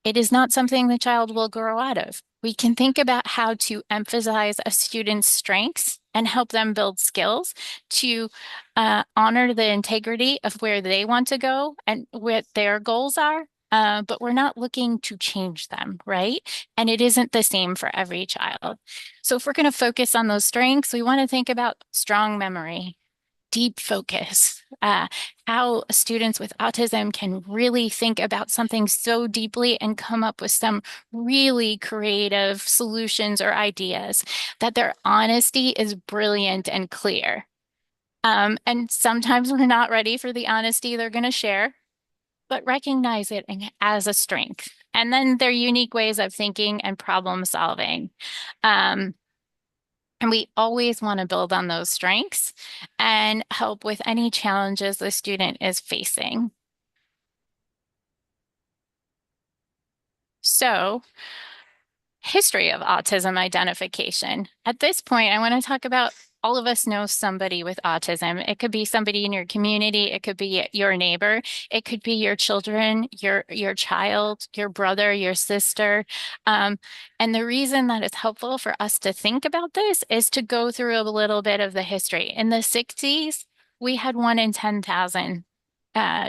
It is not something the child will grow out of. We can think about how to emphasize a student's strengths and help them build skills to honor the integrity of where they want to go and what their goals are, but we're not looking to change them, right? And it isn't the same for every child. So if we're going to focus on those strengths, we want to think about strong memory, deep focus, how students with autism can really think about something so deeply and come up with some really creative solutions or ideas, that their honesty is brilliant and clear. And sometimes we're not ready for the honesty they're going to share, but recognize it as a strength. And then their unique ways of thinking and problem solving. And we always want to build on those strengths and help with any challenges the student is facing. So, history of autism identification. At this point, I want to talk about all of us know somebody with autism. It could be somebody in your community. It could be your neighbor. It could be your children, your child, your brother, your sister. And the reason that it's helpful for us to think about this is to go through a little bit of the history. In the 60s, we had 1 in 10,000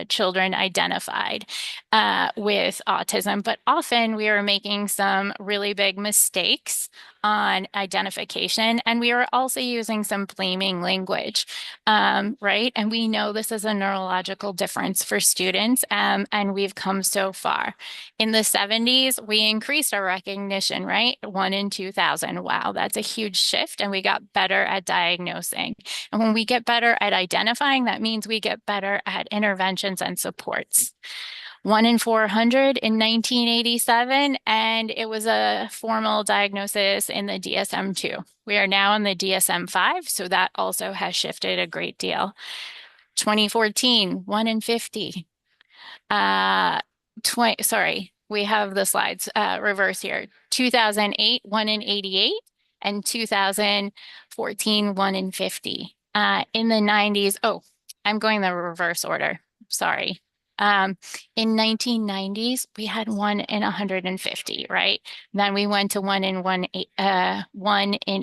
children identified with autism, but often we are making some really big mistakes on identification, and we are also using some blaming language, right? And we know this is a neurological difference for students, and we've come so far. In the 70s, we increased our recognition, right? 1 in 2,000. Wow, that's a huge shift, and we got better at diagnosing. And when we get better at identifying, that means we get better at interventions and supports. 1 in 400 in 1987, and it was a formal diagnosis in the DSM-2. We are now in the DSM-5, so that also has shifted a great deal. 2014, 1 in 50. We have the slides reverse here. 2008, 1 in 88, and 2014, 1 in 50. In the 90s, oh, I'm going the reverse order, sorry. In 1990s, we had 1 in 150, right? Then we went to 1 in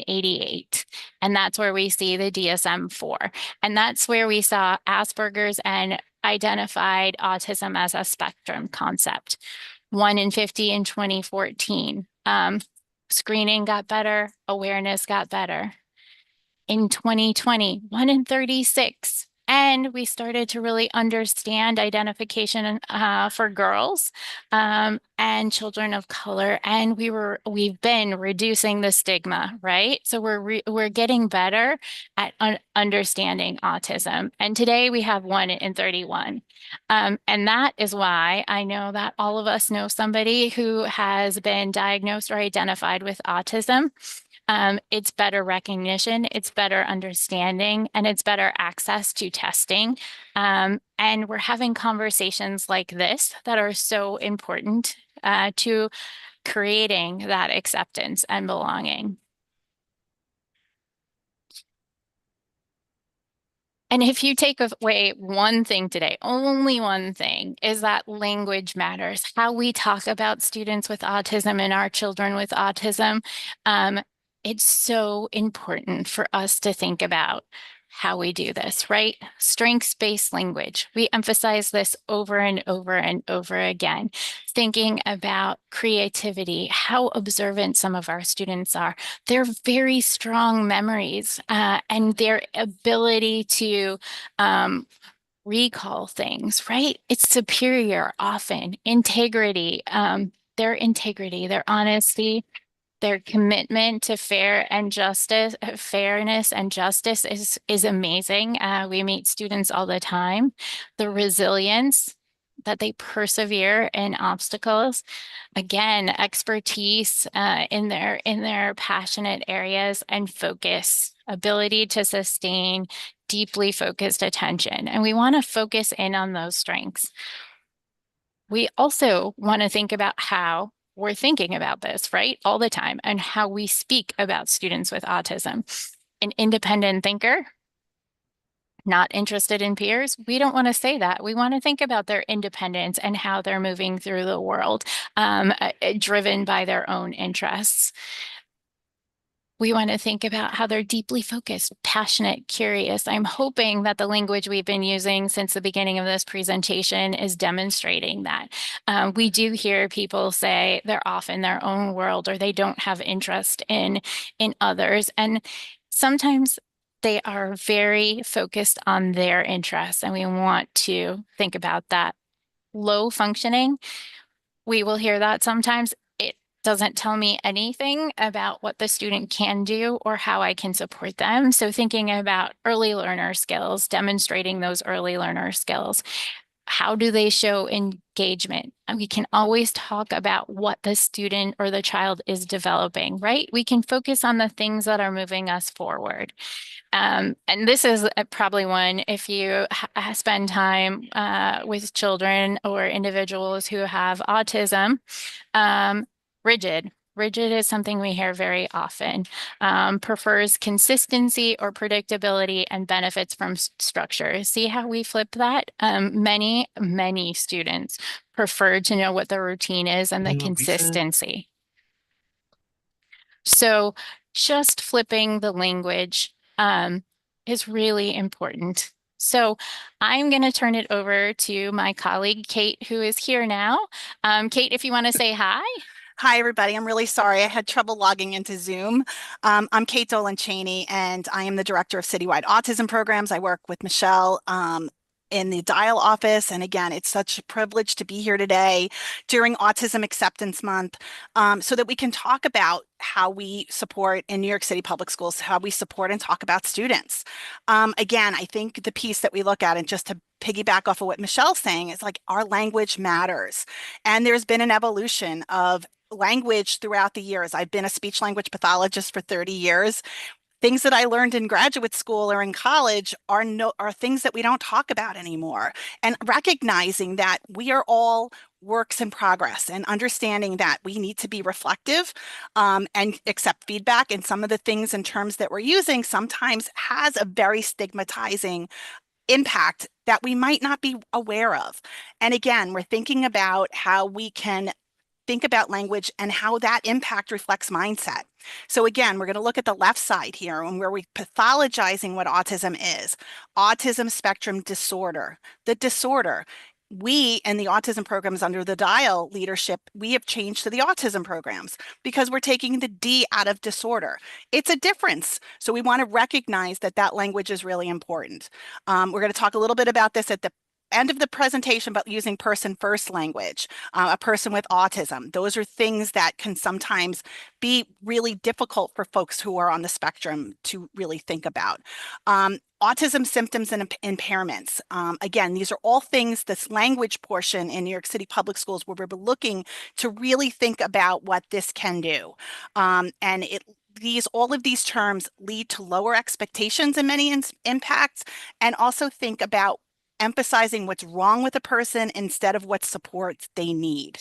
88. And that's where we see the DSM-4. And that's where we saw Asperger's and identified autism as a spectrum concept. 1 in 50 in 2014. Screening got better, awareness got better. In 2020, 1 in 36. And we started to really understand identification for girls and children of color. And we've been reducing the stigma, right? So we're getting better at understanding autism. And today we have 1 in 31. And that is why I know that all of us know somebody who has been diagnosed or identified with autism. It's better recognition, it's better understanding, and it's better access to testing. And we're having conversations like this that are so important to creating that acceptance and belonging. And if you take away one thing today, only one thing, is that language matters. How we talk about students with autism and our children with autism, it's so important for us to think about how we do this, right? Strengths-based language. We emphasize this over and over and over again. Thinking about creativity, how observant some of our students are, their very strong memories, and their ability to recall things, right? It's superior often. Integrity, their honesty, their commitment to fairness and justice is amazing. We meet students all the time. The resilience that they persevere in obstacles. Again, expertise in their passionate areas, and focus, ability to sustain deeply focused attention. And we want to focus in on those strengths. We also want to think about how we're thinking about this, right? All the time, and how we speak about students with autism. An independent thinker, not interested in peers. We don't want to say that. We want to think about their independence and how they're moving through the world, driven by their own interests. We want to think about how they're deeply focused, passionate, curious. I'm hoping that the language we've been using since the beginning of this presentation is demonstrating that. We do hear people say they're off in their own world or they don't have interest in others. And sometimes they are very focused on their interests, and we want to think about that. Low functioning, we will hear that sometimes. It doesn't tell me anything about what the student can do or how I can support them. So thinking about early learner skills, demonstrating those early learner skills. How do they show engagement? And we can always talk about what the student or the child is developing, right? We can focus on the things that are moving us forward. And this is probably one, if you spend time with children or individuals who have autism, rigid. Rigid is something we hear very often. Prefers consistency or predictability and benefits from structure. See how we flip that? Many students prefer to know what the routine is and the consistency. So just flipping the language is really important. So I'm going to turn it over to my colleague, Kate, who is here now. Kate, if you want to say hi. Hi, everybody. I'm really sorry. I had trouble logging into Zoom. I'm Kate Dolan Cheney, and I am the Director of Citywide Autism Programs. I work with Michelle in the Dial office. And again, it's such a privilege to be here today during Autism Acceptance Month so that we can talk about how we support in New York City Public Schools, how we support and talk about students. Again, I think the piece that we look at, and just to piggyback off of what Michelle's saying, is like our language matters. And there's been an evolution of language throughout the years. I've been a speech language pathologist for 30 years. Things that I learned in graduate school or in college are things that we don't talk about anymore. And recognizing that we are all works in progress and understanding that we need to be reflective and accept feedback. And some of the things and terms that we're using sometimes has a very stigmatizing impact that we might not be aware of. And again, we're thinking about how we can think about language and how that impact reflects mindset. So again, we're going to look at the left side here and where we're pathologizing what autism is. Autism spectrum disorder. The disorder. We in the autism programs under the Dial leadership, we have changed to the autism programs because we're taking the D out of disorder. It's a difference. So we want to recognize that that language is really important. We're going to talk a little bit about this at the end of the presentation, but using person first language, a person with autism. Those are things that can sometimes be really difficult for folks who are on the spectrum to really think about. Autism symptoms and impairments. Again, these are all things, this language portion in New York City Public Schools, where we're looking to really think about what this can do. And all of these terms lead to lower expectations in many impacts, and also think about emphasizing what's wrong with a person instead of what supports they need.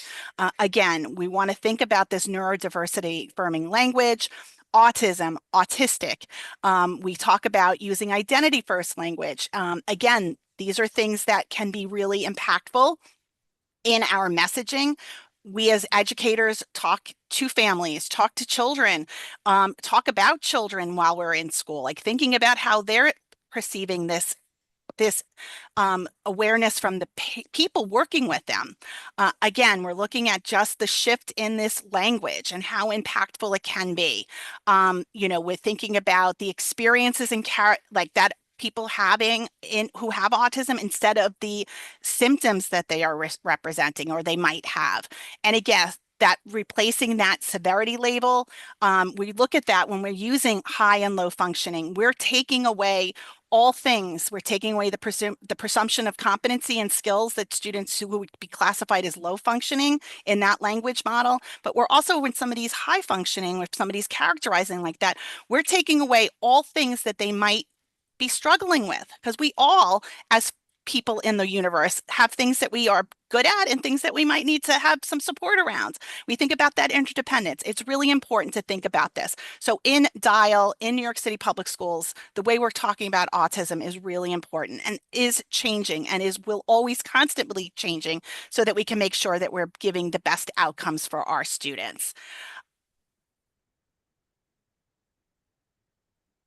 Again, we want to think about this neurodiversity affirming language. Autism, autistic. We talk about using identity first language. Again, these are things that can be really impactful in our messaging. We as educators talk to families, talk to children, talk about children while we're in school, like thinking about how they're perceiving this awareness from the people working with them. Again, we're looking at just the shift in this language and how impactful it can be. We're thinking about the experiences and like that people who have autism instead of the symptoms that they are representing or they might have. And again, that replacing that severity label, we look at that when we're using high and low functioning. We're taking away all things. We're taking away the presumption of competency and skills that students who would be classified as low functioning in that language model. But we're also, when somebody's high functioning, if somebody's characterizing like that, we're taking away all things that they might be struggling with, because we all, as people in the universe, have things that we are good at and things that we might need to have some support around. We think about that interdependence. It's really important to think about this. So in Dial, in New York City Public Schools, the way we're talking about autism is really important and is changing and will always constantly changing so that we can make sure that we're giving the best outcomes for our students.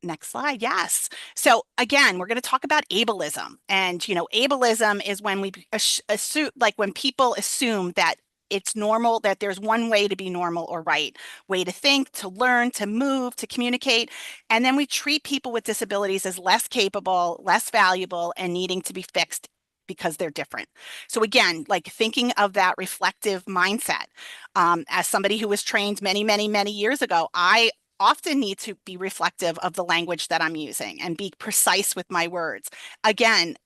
Next slide. Yes. So again, we're going to talk about ableism. And, ableism is when we assume, like when people assume that it's normal, that there's one way to be normal or right way to think, to learn, to move, to communicate. And then we treat people with disabilities as less capable, less valuable, and needing to be fixed because they're different. So again, like thinking of that reflective mindset. As somebody who was trained many, many, many years ago, I often need to be reflective of the language that I'm using and be precise with my words. Again,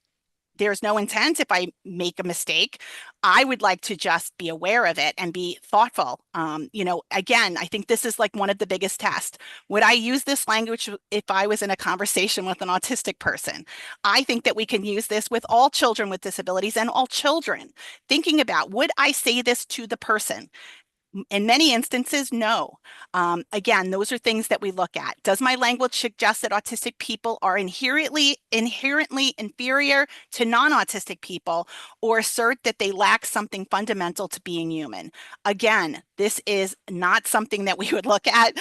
there's no intent if I make a mistake. I would like to just be aware of it and be thoughtful. Again, I think this is like one of the biggest tests. Would I use this language if I was in a conversation with an autistic person? I think that we can use this with all children with disabilities and all children. Thinking about, would I say this to the person? In many instances, no. Again, those are things that we look at. Does my language suggest that autistic people are inherently inferior to non-autistic people, or assert that they lack something fundamental to being human? Again, this is not something that we would look at.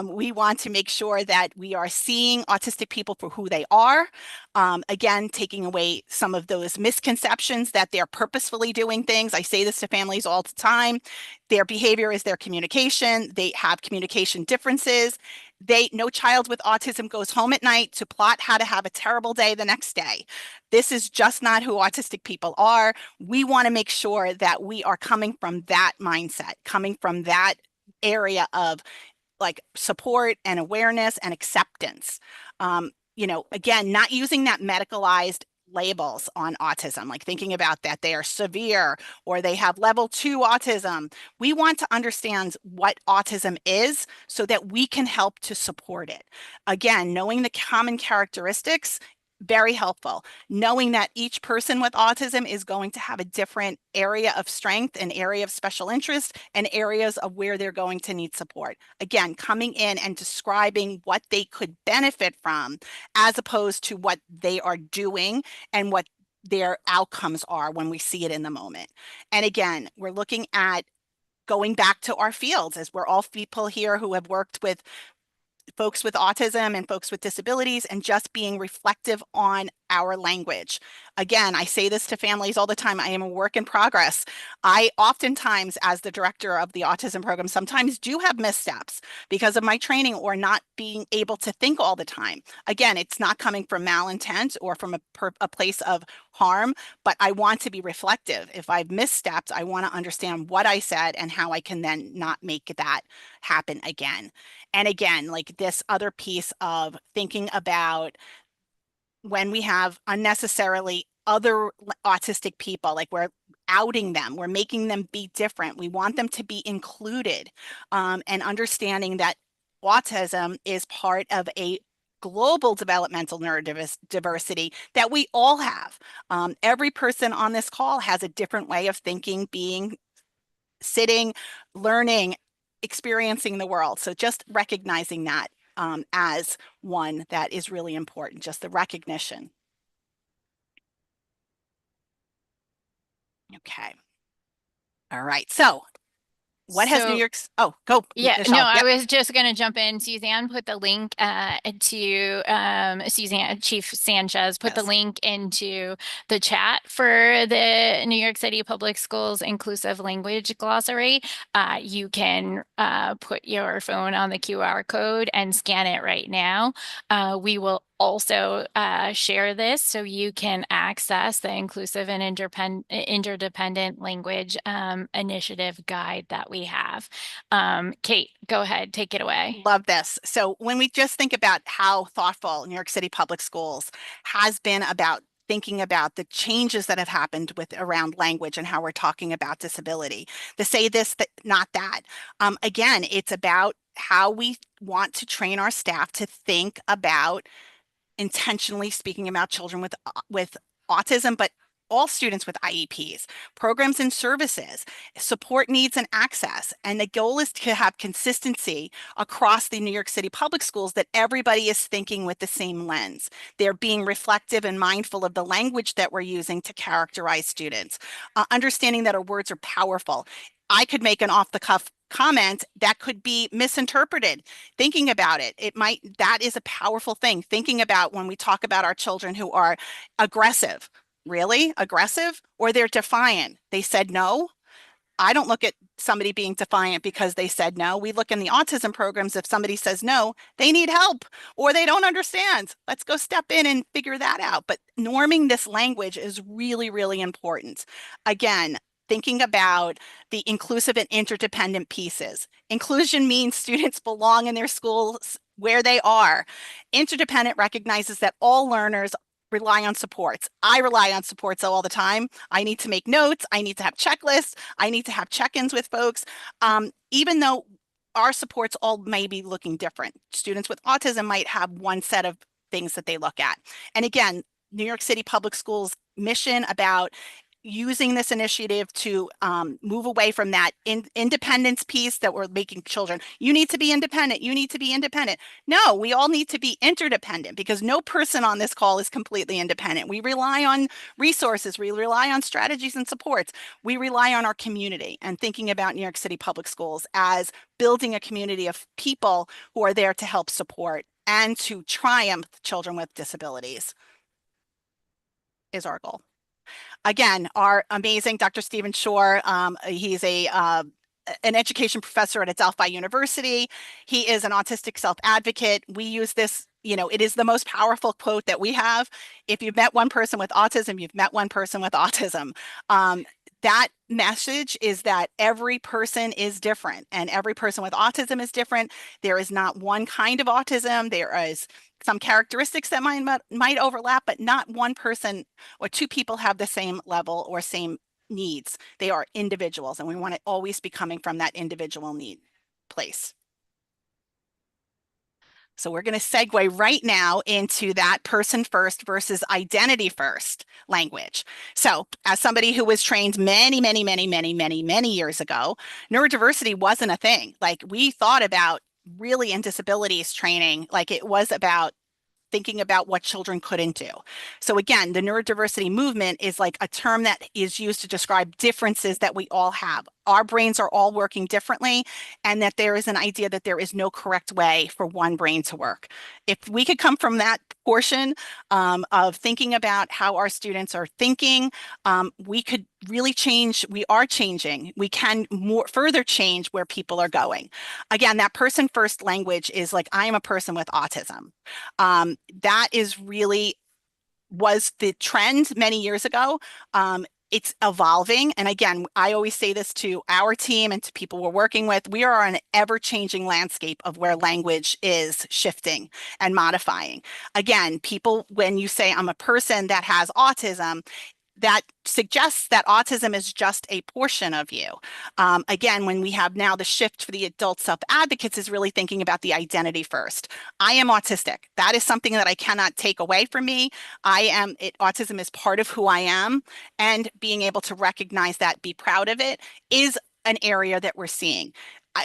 We want to make sure that we are seeing autistic people for who they are. Again, taking away some of those misconceptions that they're purposefully doing things. I say this to families all the time. Their behavior is their communication. They have communication differences. No child with autism goes home at night to plot how to have a terrible day the next day. This is just not who autistic people are. We want to make sure that we are coming from that mindset, coming from that area of like support and awareness and acceptance. Again, not using that medicalized labels on autism, like thinking about that they are severe or they have level 2 autism. We want to understand what autism is so that we can help to support it. Again, knowing the common characteristics, very helpful. Knowing that each person with autism is going to have a different area of strength, an area of special interest, and areas of where they're going to need support. Again, coming in and describing what they could benefit from as opposed to what they are doing and what their outcomes are when we see it in the moment. And again, we're looking at going back to our fields, as we're all people here who have worked with folks with autism and folks with disabilities, and just being reflective on our language. Again, I say this to families all the time. I am a work in progress. I oftentimes, as the director of the autism program, sometimes do have missteps because of my training or not being able to think all the time. Again, it's not coming from malintent or from a place of harm, but I want to be reflective. If I've misstepped, I want to understand what I said and how I can then not make that happen again. And again, like this other piece of thinking about when we have unnecessarily other autistic people, like we're outing them, we're making them be different. We want them to be included, and understanding that autism is part of a global developmental neurodiversity that we all have. Every person on this call has a different way of thinking, being, sitting, learning, experiencing the world. So just recognizing that as one that is really important, just the recognition. Okay. All right. So what has New York's, oh, go. Yeah, Michelle. no, Yep. I was just going to jump in. Suzanne put the link Chief Sanchez put the link into the chat for the New York City Public Schools Inclusive Language Glossary. You can put your phone on the QR code and scan it right now. We will also share this so you can access the Inclusive and Interdependent Language Initiative guide that we have. Kate, go ahead, take it away. Love this. So when we just think about how thoughtful New York City Public Schools has been about thinking about the changes that have happened with around language and how we're talking about disability, to say this, not that. Again, it's about how we want to train our staff to think about intentionally speaking about children with autism, but all students with IEPs, programs and services, support needs and access. And the goal is to have consistency across the New York City Public Schools, that everybody is thinking with the same lens. They're being reflective and mindful of the language that we're using to characterize students, understanding that our words are powerful. I could make an off the cuff comment that could be misinterpreted. Thinking about it, that is a powerful thing. Thinking about when we talk about our children who are aggressive, really aggressive, or they're defiant. They said no. I don't look at somebody being defiant because they said no. We look in the autism programs, if somebody says no, they need help or they don't understand. Let's go step in and figure that out. But norming this language is really, really important. Again, thinking about the inclusive and interdependent pieces. Inclusion means students belong in their schools where they are. Interdependent recognizes that all learners rely on supports. I rely on supports all the time. I need to make notes. I need to have checklists. I need to have check-ins with folks. Even though our supports all may be looking different. Students with autism might have one set of things that they look at. And again, New York City Public Schools mission about using this initiative to move away from that independence piece that we're making children. You need to be independent. You need to be independent. No, we all need to be interdependent because no person on this call is completely independent. We rely on resources. We rely on strategies and supports. We rely on our community and thinking about New York City Public Schools as building a community of people who are there to help support and to triumph children with disabilities is our goal. Again, our amazing Dr. Stephen Shore, he's an education professor at Adelphi University. He is an autistic self-advocate. We use this, it is the most powerful quote that we have. If you've met one person with autism, you've met one person with autism. That message is that every person is different and every person with autism is different. There is not one kind of autism. There is some characteristics that might overlap, but not one person or two people have the same level or same needs. They are individuals, and we want to always be coming from that individual need place. So we're going to segue right now into that person first versus identity first language. So as somebody who was trained many years ago, neurodiversity wasn't a thing. Like we thought about really in disabilities training, like it was about thinking about what children couldn't do. So again, the neurodiversity movement is like a term that is used to describe differences that we all have. Our brains are all working differently, and that there is an idea that there is no correct way for one brain to work. If we could come from that portion of thinking about how our students are thinking, we could really change. We are changing. We can further change where people are going. Again, that person first language is like, I am a person with autism. That is really was the trend many years ago. It's evolving. And again, I always say this to our team and to people we're working with. We are on an ever-changing landscape of where language is shifting and modifying. Again, people, when you say I'm a person that has autism, that suggests that autism is just a portion of you. Again, when we have now the shift for the adult self-advocates is really thinking about the identity first. I am autistic. That is something that I cannot take away from me. Autism is part of who I am, and being able to recognize that, be proud of it, is an area that we're seeing.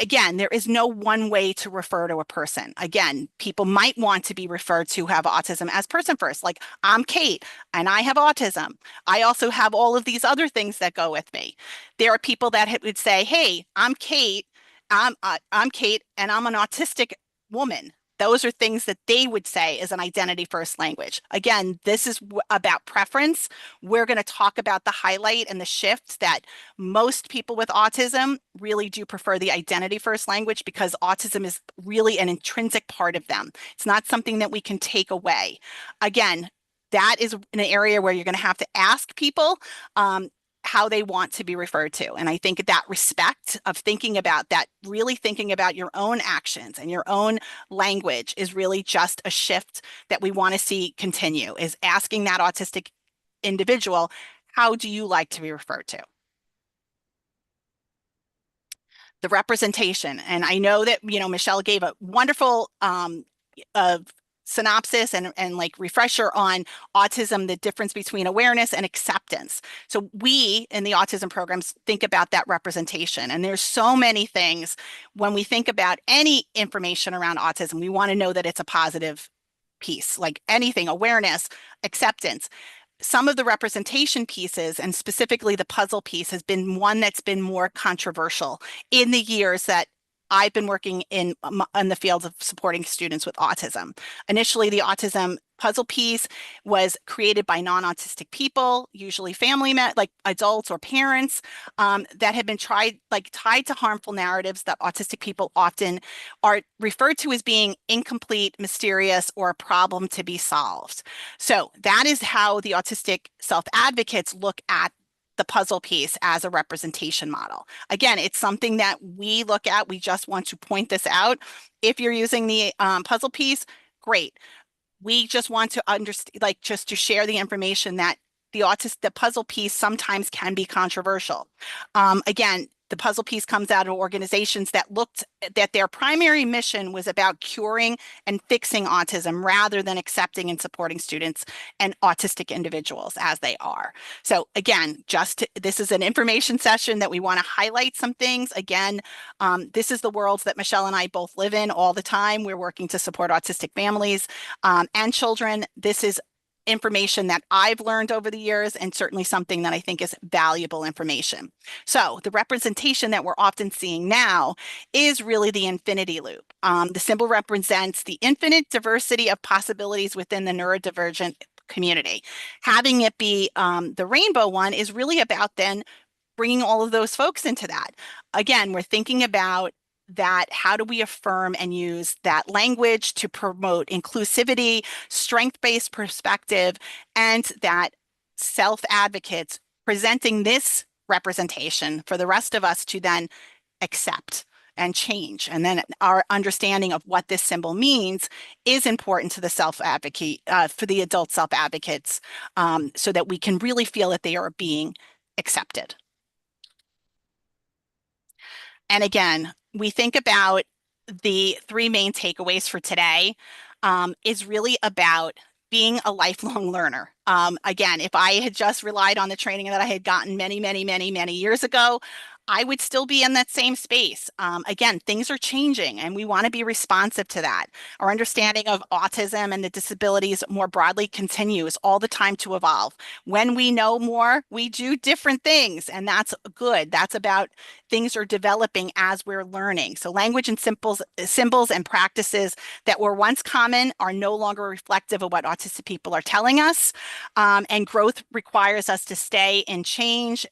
Again, there is no one way to refer to a person. Again, people might want to be referred to who have autism as person first. Like, I'm Kate and I have autism. I also have all of these other things that go with me. There are people that would say, hey, I'm Kate. I'm Kate and I'm an autistic woman. Those are things that they would say is an identity first language. Again, this is about preference. We're going to talk about the highlight and the shift that most people with autism really do prefer the identity first language because autism is really an intrinsic part of them. It's not something that we can take away. Again, that is an area where you're going to have to ask people how they want to be referred to. And I think that respect of thinking about that, really thinking about your own actions and your own language is really just a shift that we want to see continue, is asking that autistic individual, how do you like to be referred to? The representation. And I know that, Michelle gave a wonderful synopsis and like refresher on autism, the difference between awareness and acceptance. So we in the autism programs think about that representation. And there's so many things when we think about any information around autism, we want to know that it's a positive piece, like anything, awareness, acceptance. some of the representation pieces, and specifically the puzzle piece, has been one that's been more controversial in the years that I've been working in the fields of supporting students with autism. Initially, the autism puzzle piece was created by non-autistic people, usually family like adults or parents, that had been tied to harmful narratives that autistic people often are referred to as being incomplete, mysterious, or a problem to be solved. So that is how the autistic self-advocates look at the puzzle piece as a representation model. Again, it's something that we look at. We just want to point this out. If you're using the puzzle piece, great. We just want to understand, just to share the information that the puzzle piece sometimes can be controversial. Again, the puzzle piece comes out of organizations that looked that their primary mission was about curing and fixing autism rather than accepting and supporting students and autistic individuals as they are. So again, this is an information session that we want to highlight some things. Again, this is the worlds that Michelle and I both live in all the time. We're working to support autistic families and children. This is information that I've learned over the years, and certainly something that I think is valuable information. So the representation that we're often seeing now is really the infinity loop. The symbol represents the infinite diversity of possibilities within the neurodivergent community. Having it be the rainbow one is really about then bringing all of those folks into that. Again, we're thinking about that, how do we affirm and use that language to promote inclusivity, strength-based perspective, and that self-advocates presenting this representation for the rest of us to then accept and change. And then our understanding of what this symbol means is important to the self-advocate, for the adult self-advocates, so that we can really feel that they are being accepted. And again, we think about the three main takeaways for today is really about being a lifelong learner. Again, if I had just relied on the training that I had gotten many years ago, I would still be in that same space. Again, things are changing and we want to be responsive to that. Our understanding of autism and the disabilities more broadly continues all the time to evolve. When we know more, we do different things, and that's good. That's about things are developing as we're learning. So language and symbols and practices that were once common are no longer reflective of what autistic people are telling us. And growth requires us to stay in change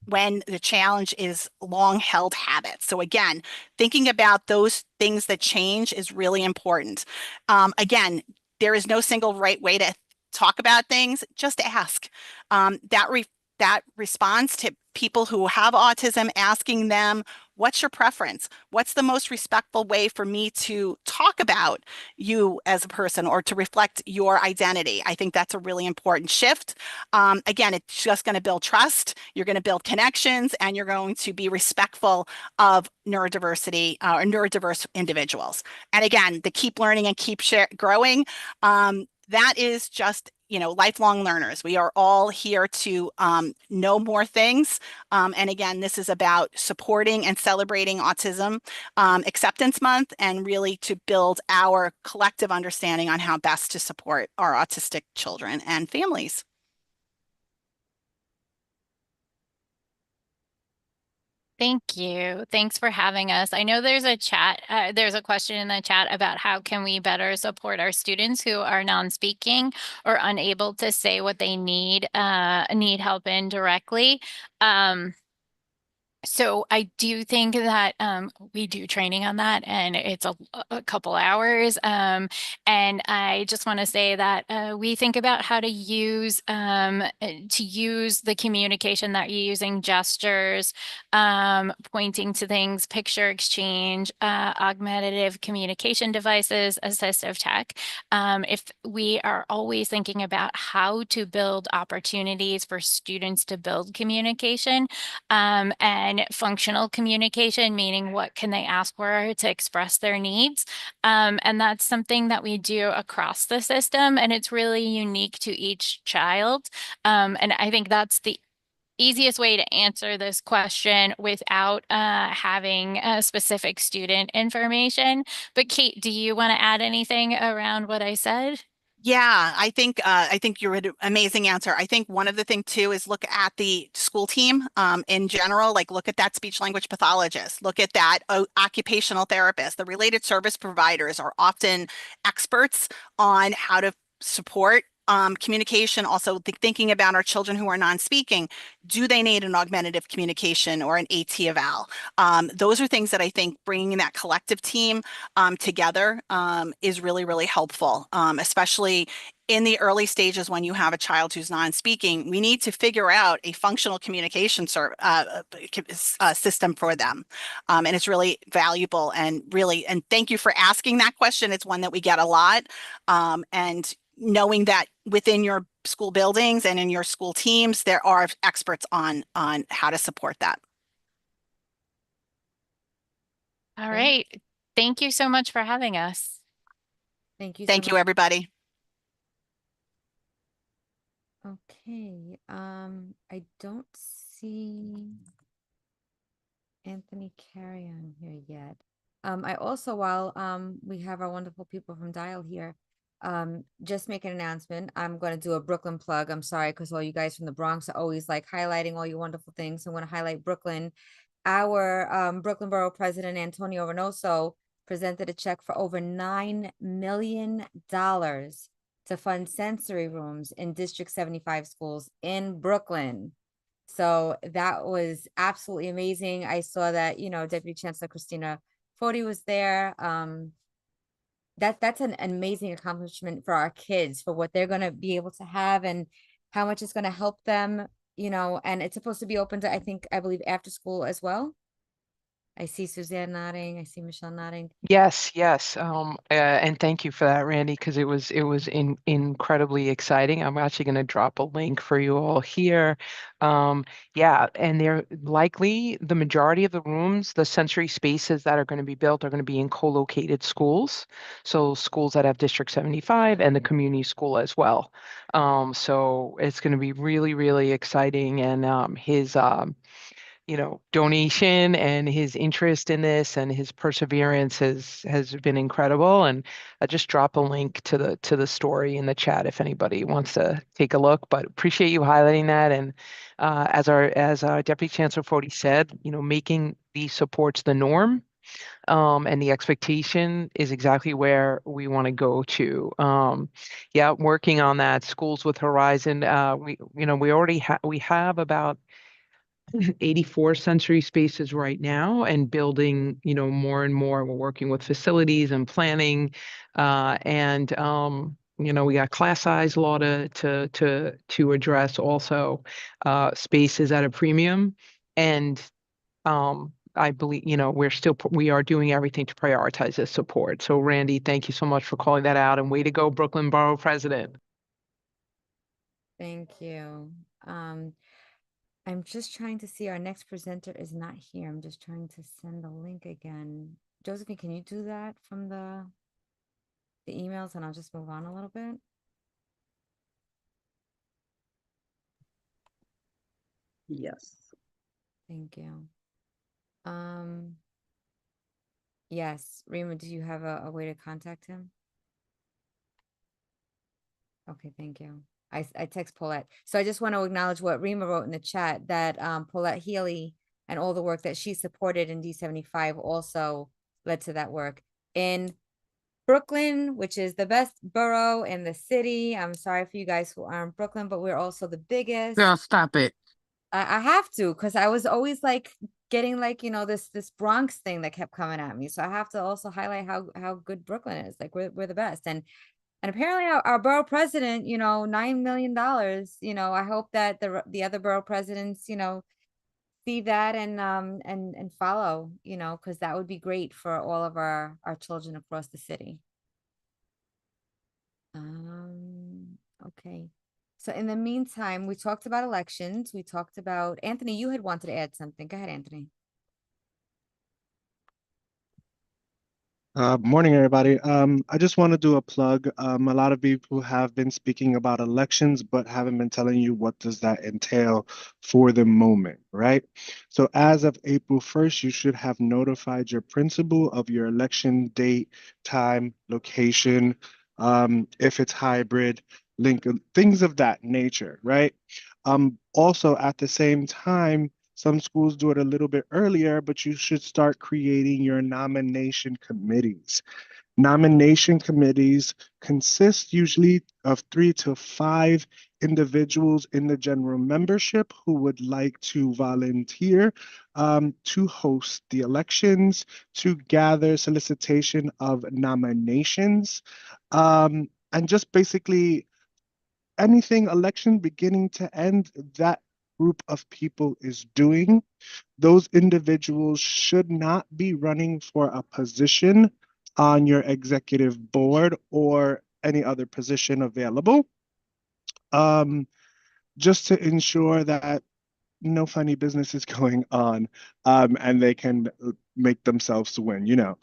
when the challenge is long-held habits. So again, thinking about those things that change is really important. Again, there is no single right way to talk about things. Just ask. That responds to people who have autism, asking them, what's your preference? What's the most respectful way for me to talk about you as a person or to reflect your identity? I think that's a really important shift. Again, it's just going to build trust. You're going to build connections, and you're going to be respectful of neurodiversity or neurodiverse individuals. And again, the keep learning and keep growing, that is just, lifelong learners. We are all here to know more things. And again, this is about supporting and celebrating Autism Acceptance Month, and really to build our collective understanding on how best to support our autistic children and families. Thank you. Thanks for having us. I know there's a there's a question in the chat about how can we better support our students who are non-speaking or unable to say what they need help in directly. So I do think that we do training on that, and it's a couple hours. And I just want to say that we think about how to use the communication that you're using, gestures, pointing to things, picture exchange, augmentative communication devices, assistive tech. If we are always thinking about how to build opportunities for students to build communication, and functional communication, meaning what can they ask for to express their needs. And that's something that we do across the system, and it's really unique to each child. And I think that's the easiest way to answer this question without having specific student information. But Kate, do you want to add anything around what I said? Yeah, I think you had an amazing answer. I think one of the thing too is look at the school team in general, like look at that speech language pathologist, look at that occupational therapist. The related service providers are often experts on how to support communication. Also thinking about our children who are non-speaking, do they need an augmentative communication or an AT eval? Those are things that I think bringing that collective team together is really, really helpful, especially in the early stages when you have a child who's non-speaking. We need to figure out a functional communication system for them. And it's really valuable and thank you for asking that question. It's one that we get a lot. And knowing that within your school buildings and in your school teams, there are experts on how to support that. All right. Thank you so much for having us. Thank you. Thank you, everybody. Okay, I don't see Anthony Carrion here yet. I also, while we have our wonderful people from Dial here, just make an announcement. I'm going to do a Brooklyn plug. I'm sorry, because all you guys from the Bronx are always like highlighting all your wonderful things. So I'm going to highlight Brooklyn. Our Brooklyn Borough President Antonio Reynoso presented a check for over $9 million to fund sensory rooms in District 75 schools in Brooklyn. So that was absolutely amazing. I saw that, you know, Deputy Chancellor Christina Foti was there. That's an amazing accomplishment for our kids, for what they're going to be able to have and how much it's going to help them, you know, and it's supposed to be open to, I believe after school as well. I see Suzanne nodding. I see Michelle nodding. Yes, yes. And thank you for that, Randy, because it was incredibly exciting. I'm actually going to drop a link for you all here. Yeah, and they're likely the majority of the rooms, the sensory spaces that are going to be built are going to be in co-located schools. So schools that have District 75 and the community school as well. So it's going to be really, really exciting. And his donation and his interest in this and his perseverance has been incredible. And I just drop a link to the story in the chat if anybody wants to take a look. But appreciate you highlighting that. And as our Deputy Chancellor Foti said, making these supports the norm. And the expectation is exactly where we want to go to. Yeah, working on that. Schools with Horizon. We have about 84 sensory spaces right now and building, more and more. We're working with facilities and planning, and we got class size law to address also, spaces at a premium. And I believe, we are doing everything to prioritize this support. So Randy, thank you so much for calling that out, and way to go, Brooklyn Borough President. Thank you. I'm just trying to see, our next presenter is not here. I'm just trying to send the link again. Josephine, can you do that from the emails, and I'll just move on a little bit? Yes. Thank you. Yes, Rima, do you have a way to contact him? Okay, thank you. I text Paulette. So I just want to acknowledge what Rima wrote in the chat, that Paulette Healy and all the work that she supported in D75 also led to that work in Brooklyn, which is the best borough in the city. I'm sorry for you guys who aren't Brooklyn, but we're also the biggest. Girl, stop it. I have to, because I was always like getting this Bronx thing that kept coming at me. So I have to also highlight how good Brooklyn is. Like we're the best. And apparently our borough president, $9 million, I hope that the other borough presidents, see that and follow, because that would be great for all of our children across the city. Okay. So in the meantime, we talked about elections. We talked about, Anthony, you had wanted to add something. Go ahead, Anthony. Morning, everybody. I just want to do a plug. A lot of people have been speaking about elections, but haven't been telling you what does that entail for the moment, right? So as of April 1st, you should have notified your principal of your election date, time, location, if it's hybrid, link, things of that nature, right? Also, at the same time, some schools do it a little bit earlier, but you should start creating your nomination committees. Nomination committees consist usually of 3 to 5 individuals in the general membership who would like to volunteer to host the elections, to gather solicitation of nominations, and just basically anything election beginning to end that group of people is doing. Those individuals should not be running for a position on your executive board or any other position available. Just to ensure that no funny business is going on, and they can make themselves win, you know.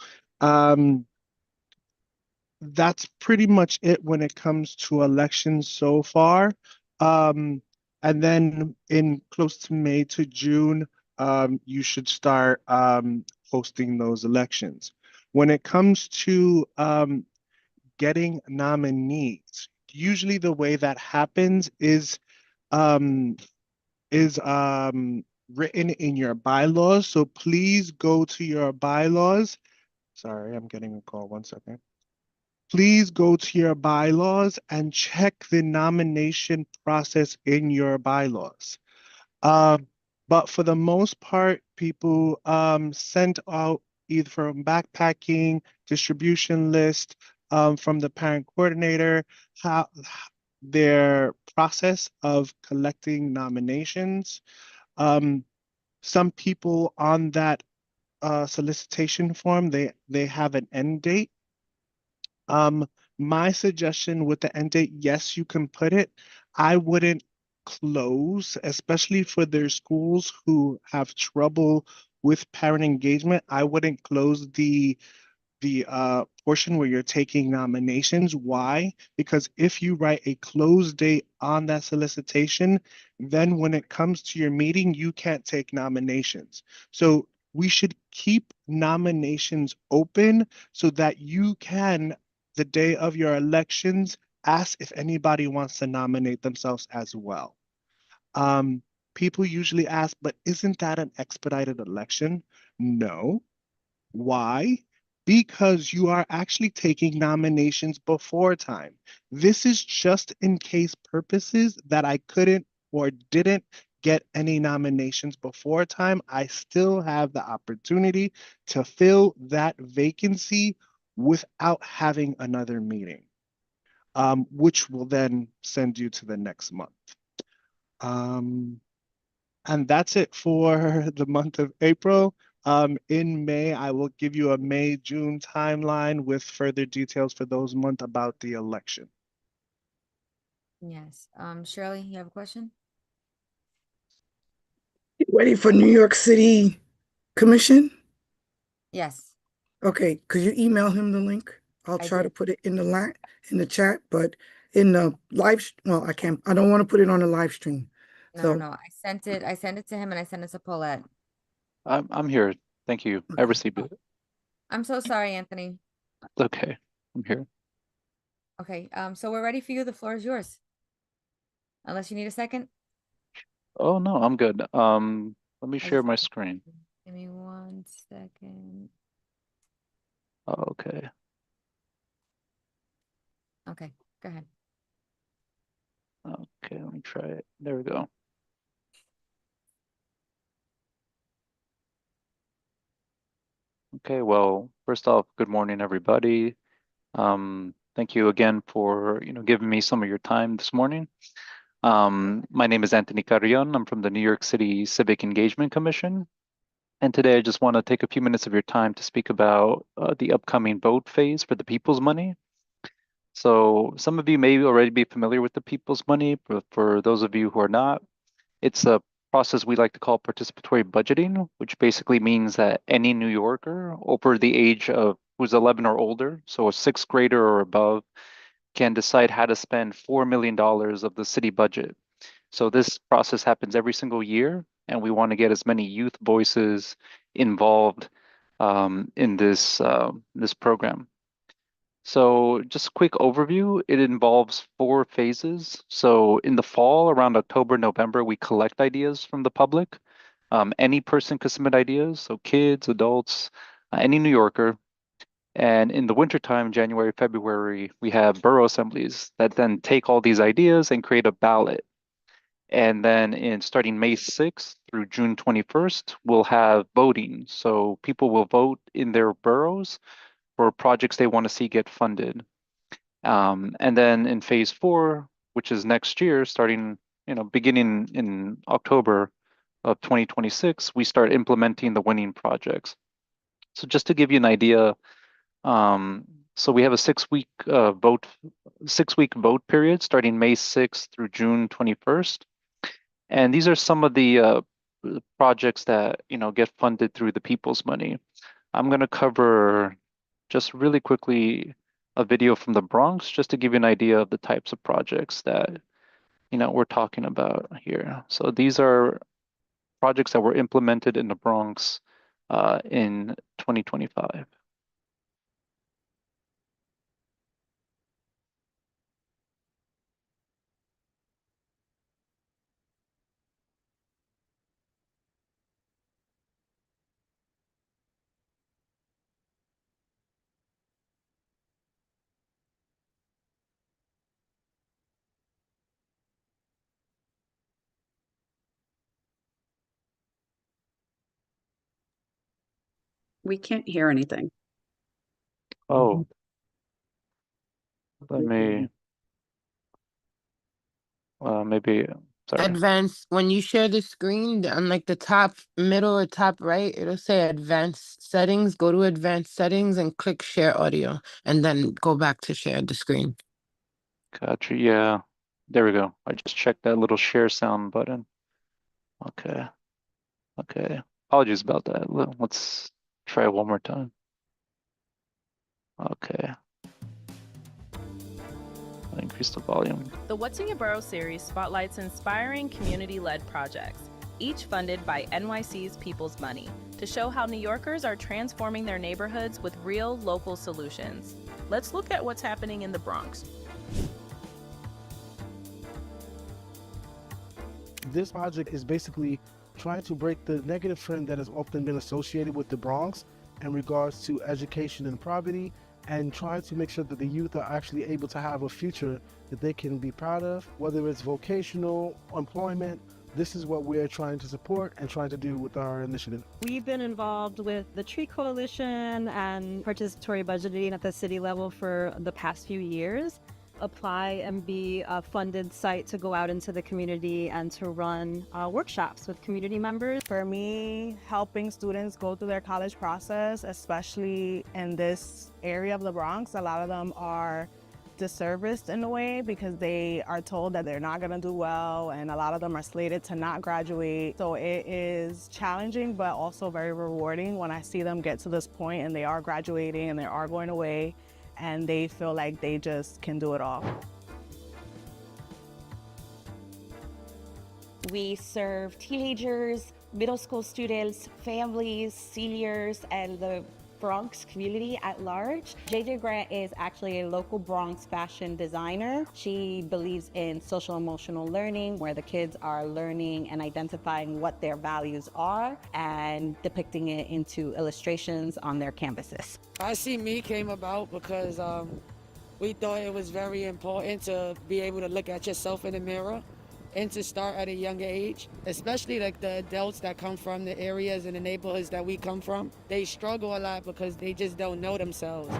That's pretty much it when it comes to elections so far. And then in close to May to June, you should start hosting those elections. When it comes to getting nominees, usually the way that happens um, is written in your bylaws. So please go to your bylaws. Sorry, I'm getting a call. 1 second. Please go to your bylaws and check the nomination process in your bylaws. But for the most part, people sent out either from backpacking, distribution list, from the parent coordinator, how their process of collecting nominations. Some people on that solicitation form, they have an end date. My suggestion with the end date, yes, you can put it. I wouldn't close, especially for their schools who have trouble with parent engagement. I wouldn't close the portion where you're taking nominations. Why? Because if you write a close date on that solicitation, then when it comes to your meeting, you can't take nominations. So we should keep nominations open so that you can, the day of your elections, ask if anybody wants to nominate themselves as well. People usually ask, but isn't that an expedited election? No. Why? Because you are actually taking nominations before time. This is just in case purposes that I couldn't or didn't get any nominations before time. I still have the opportunity to fill that vacancy without having another meeting, which will then send you to the next month. And that's it for the month of April. In May, I will give you a May-June timeline with further details for those months about the election. Yes. Shirley, you have a question? Waiting for New York City Commission? Yes. Okay, could you email him the link? I'll I try to did. put it in the chat, but in the well, I don't want to put it on the live stream. No. I sent it to him and I sent it to Paulette. I'm here. Thank you. I received it. I'm so sorry, Anthony. Okay, I'm here. Okay, so we're ready for you. The floor is yours. Unless you need a second. Oh no, I'm good. Let me share my screen. Give me 1 second. Okay. Okay, go ahead. Okay, let me try it. There we go. Okay, well, first off, good morning, everybody. Thank you again for giving me some of your time this morning. My name is Anthony Carrion. I'm from the New York City Civic Engagement Commission. And today I just want to take a few minutes of your time to speak about the upcoming vote phase for the People's Money. So some of you may already be familiar with the People's Money, but for those of you who are not, it's a process we like to call participatory budgeting, which basically means that any New Yorker over the age of who's 11 or older, so a 6th grader or above, can decide how to spend $4 million of the city budget. So this process happens every single year, and we want to get as many youth voices involved in this program. So just a quick overview, it involves 4 phases. So in the fall, around October, November, we collect ideas from the public. Any person could submit ideas, so kids, adults, any New Yorker. And in the wintertime, January, February, we have borough assemblies that then take all these ideas and create a ballot. And then in starting May 6th through June 21st, we'll have voting. So people will vote in their boroughs for projects they want to see get funded. And then in phase 4, which is next year, starting, beginning in October of 2026, we start implementing the winning projects. So just to give you an idea, so we have a 6-week vote period starting May 6th through June 21st. And these are some of the projects that get funded through the people's money. I'm going to cover just really quickly a video from the Bronx just to give you an idea of the types of projects that we're talking about here. So these are projects that were implemented in the Bronx in 2025. We can't hear anything. Oh, let me, maybe, sorry. Advanced, when you share the screen on like the top middle or top right, it'll say advanced settings. Go to advanced settings and click share audio and then go back to share the screen. Gotcha, yeah. There we go. I just checked that little share sound button. Okay. Okay. Apologies about that. Let's try it one more time. Okay. Increase the volume. The What's in Your Borough series spotlights inspiring community-led projects, each funded by NYC's People's Money, to show how New Yorkers are transforming their neighborhoods with real local solutions. Let's look at what's happening in the Bronx. This project is basically trying to break the negative trend that has often been associated with the Bronx in regards to education and poverty, and trying to make sure that the youth are actually able to have a future that they can be proud of, whether it's vocational, employment. This is what we're trying to support and trying to do with our initiative. We've been involved with the Tree Coalition and participatory budgeting at the city level for the past few years. Apply and be a funded site to go out into the community and to run workshops with community members. For me, helping students go through their college process, especially in this area of the Bronx, a lot of them are disserviced in a way because they are told that they're not going to do well, and a lot of them are slated to not graduate. So it is challenging but also very rewarding when I see them get to this point and they are graduating and they are going away and they feel like they just can do it all. We serve teenagers, middle school students, families, seniors, and the Bronx community at large. JJ Grant is actually a local Bronx fashion designer. She believes in social emotional learning, where the kids are learning and identifying what their values are and depicting it into illustrations on their canvases. I See Me came about because we thought it was very important to be able to look at yourself in the mirror and to start at a younger age, especially like the adults that come from the areas and the neighborhoods that we come from. They struggle a lot because they just don't know themselves.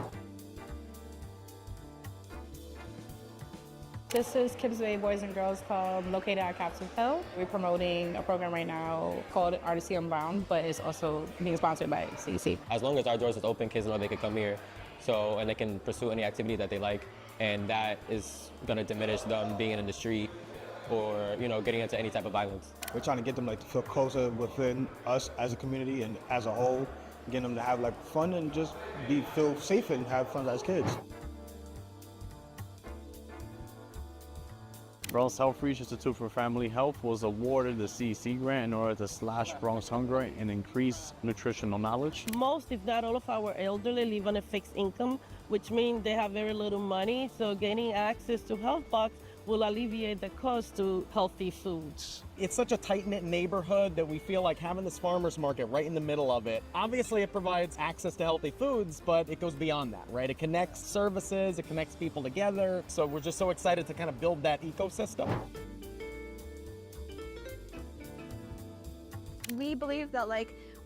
This is Kips Bay Boys and Girls Club located at Capitol Hill. We're promoting a program right now called Artistic Unbound, but it's also being sponsored by CDC. As long as our doors is open, kids know they can come here, and they can pursue any activity that they like, and that is gonna diminish them being in the street or getting into any type of violence. We're trying to get them to feel closer within us as a community and as a whole, getting them to have fun and just feel safe and have fun as kids. Bronx Outreach Institute for Family Health was awarded the CEC grant in order to slash Bronx hunger and increase nutritional knowledge. Most, if not all of our elderly live on a fixed income, which means they have very little money, so gaining access to health box will alleviate the cost to healthy foods. It's such a tight-knit neighborhood that we feel like having this farmer's market right in the middle of it. Obviously, it provides access to healthy foods, but it goes beyond that, right? It connects services, it connects people together. So we're just so excited to kind of build that ecosystem. We believe that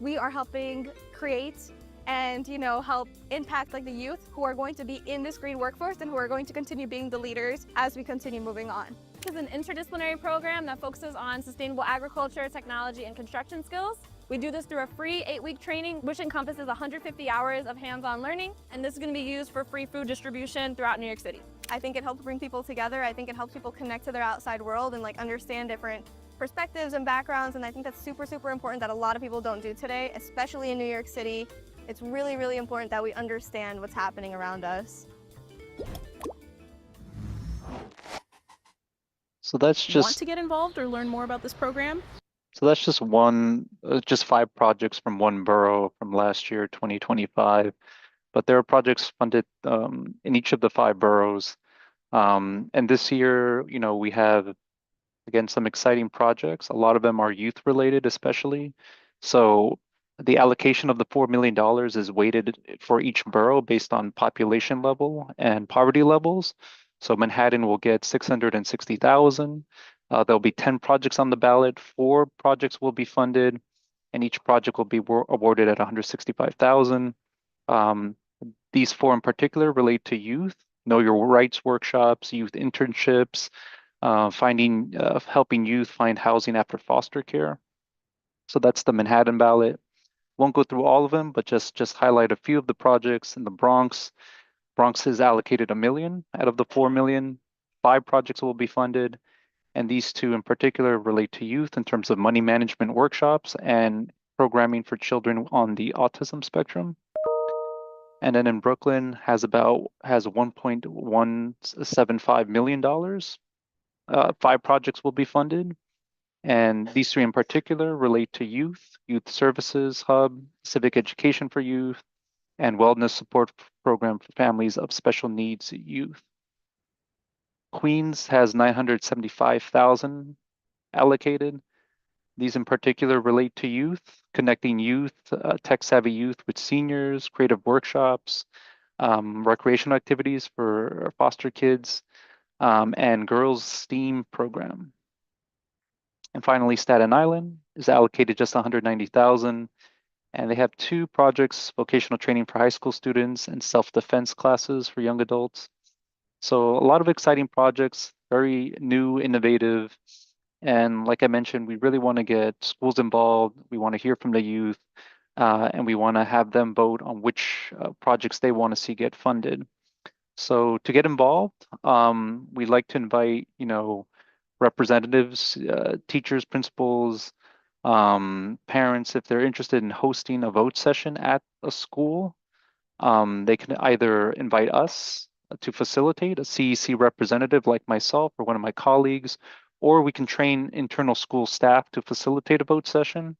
we are helping create and help impact the youth who are going to be in this green workforce and who are going to continue being the leaders as we continue moving on. This is an interdisciplinary program that focuses on sustainable agriculture, technology, and construction skills. We do this through a free 8-week training, which encompasses 150 hours of hands-on learning, and this is going to be used for free food distribution throughout New York City. I think it helps bring people together. I think it helps people connect to their outside world and understand different perspectives and backgrounds, and I think that's super, super important that a lot of people don't do today, especially in New York City. It's really, really important that we understand what's happening around us. So that's Want just to get involved or learn more about this program? so that's just one, just 5 projects from one borough from last year, 2025. But there are projects funded in each of the 5 boroughs. And this year, we have again some exciting projects. A lot of them are youth related, especially. So the allocation of the $4 million is weighted for each borough based on population level and poverty levels. So Manhattan will get 660,000. There'll be 10 projects on the ballot. 4 projects will be funded, and each project will be awarded at 165,000. These 4 in particular relate to youth, know your rights workshops, youth internships, helping youth find housing after foster care. So that's the Manhattan ballot. Won't go through all of them, but just highlight a few of the projects in the Bronx. Bronx is allocated $1 million out of the $4 million. 5 projects will be funded, and these 2 in particular relate to youth in terms of money management workshops and programming for children on the autism spectrum. And then in Brooklyn has $1.175 million. 5 projects will be funded. And these 3 in particular relate to youth services hub, civic education for youth, and wellness support program for families of special needs youth. Queens has 975,000 allocated. These in particular relate to youth, connecting youth, tech-savvy youth with seniors, creative workshops, recreational activities for foster kids, and girls' STEAM program. And finally, Staten Island is allocated just 190,000, and they have 2 projects, vocational training for high school students and self-defense classes for young adults. So a lot of exciting projects, very new, innovative. And like I mentioned, we really want to get schools involved. We want to hear from the youth, and we want to have them vote on which projects they want to see get funded. So to get involved, we'd like to invite, representatives, teachers, principals, parents, if they're interested in hosting a vote session at a school. They can either invite us to facilitate, a CEC representative like myself or one of my colleagues, or we can train internal school staff to facilitate a vote session.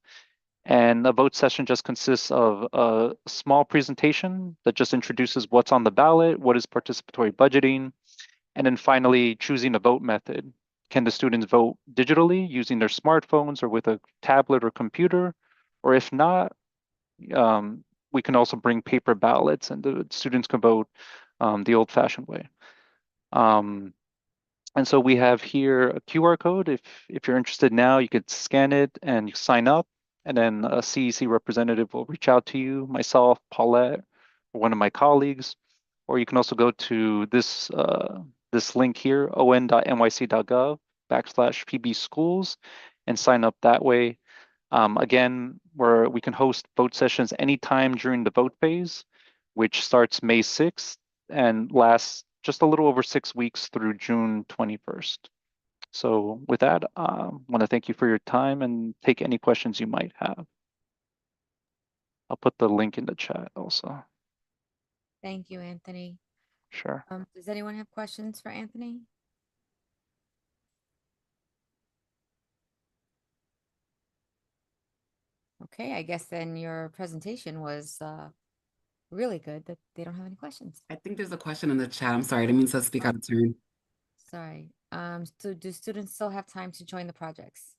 And a vote session just consists of a small presentation that just introduces what's on the ballot, what is participatory budgeting, and then finally choosing a vote method. Can the students vote digitally using their smartphones or with a tablet or computer? Or if not, we can also bring paper ballots and the students can vote the old-fashioned way. And so we have here a QR code. If you're interested now, you could scan it and you sign up, and then a CEC representative will reach out to you, myself, Paulette, or one of my colleagues. Or you can also go to this link here, on.nyc.gov/PB schools, and sign up that way. Again, where we can host vote sessions anytime during the vote phase, which starts May 6th and lasts just a little over 6 weeks through June 21st. So with that, I want to thank you for your time and take any questions you might have. I'll put the link in the chat also. Thank you, Anthony. Sure. Does anyone have questions for Anthony? Okay, I guess then your presentation was really good that they don't have any questions. I think there's a question in the chat. I'm sorry, I didn't mean to speak out of turn. Sorry. So do students still have time to join the projects?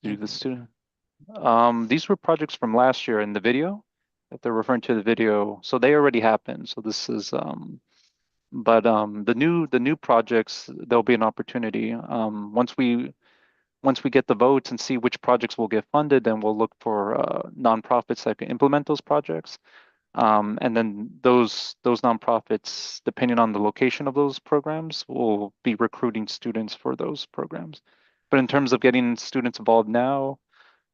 Do the student. These were projects from last year in the video that they're referring to the video. So they already happened. So this is but the new projects, there'll be an opportunity. Once we get the votes and see which projects will get funded, then we'll look for nonprofits that can implement those projects. And then those nonprofits, depending on the location of those programs, will be recruiting students for those programs. But in terms of getting students involved now,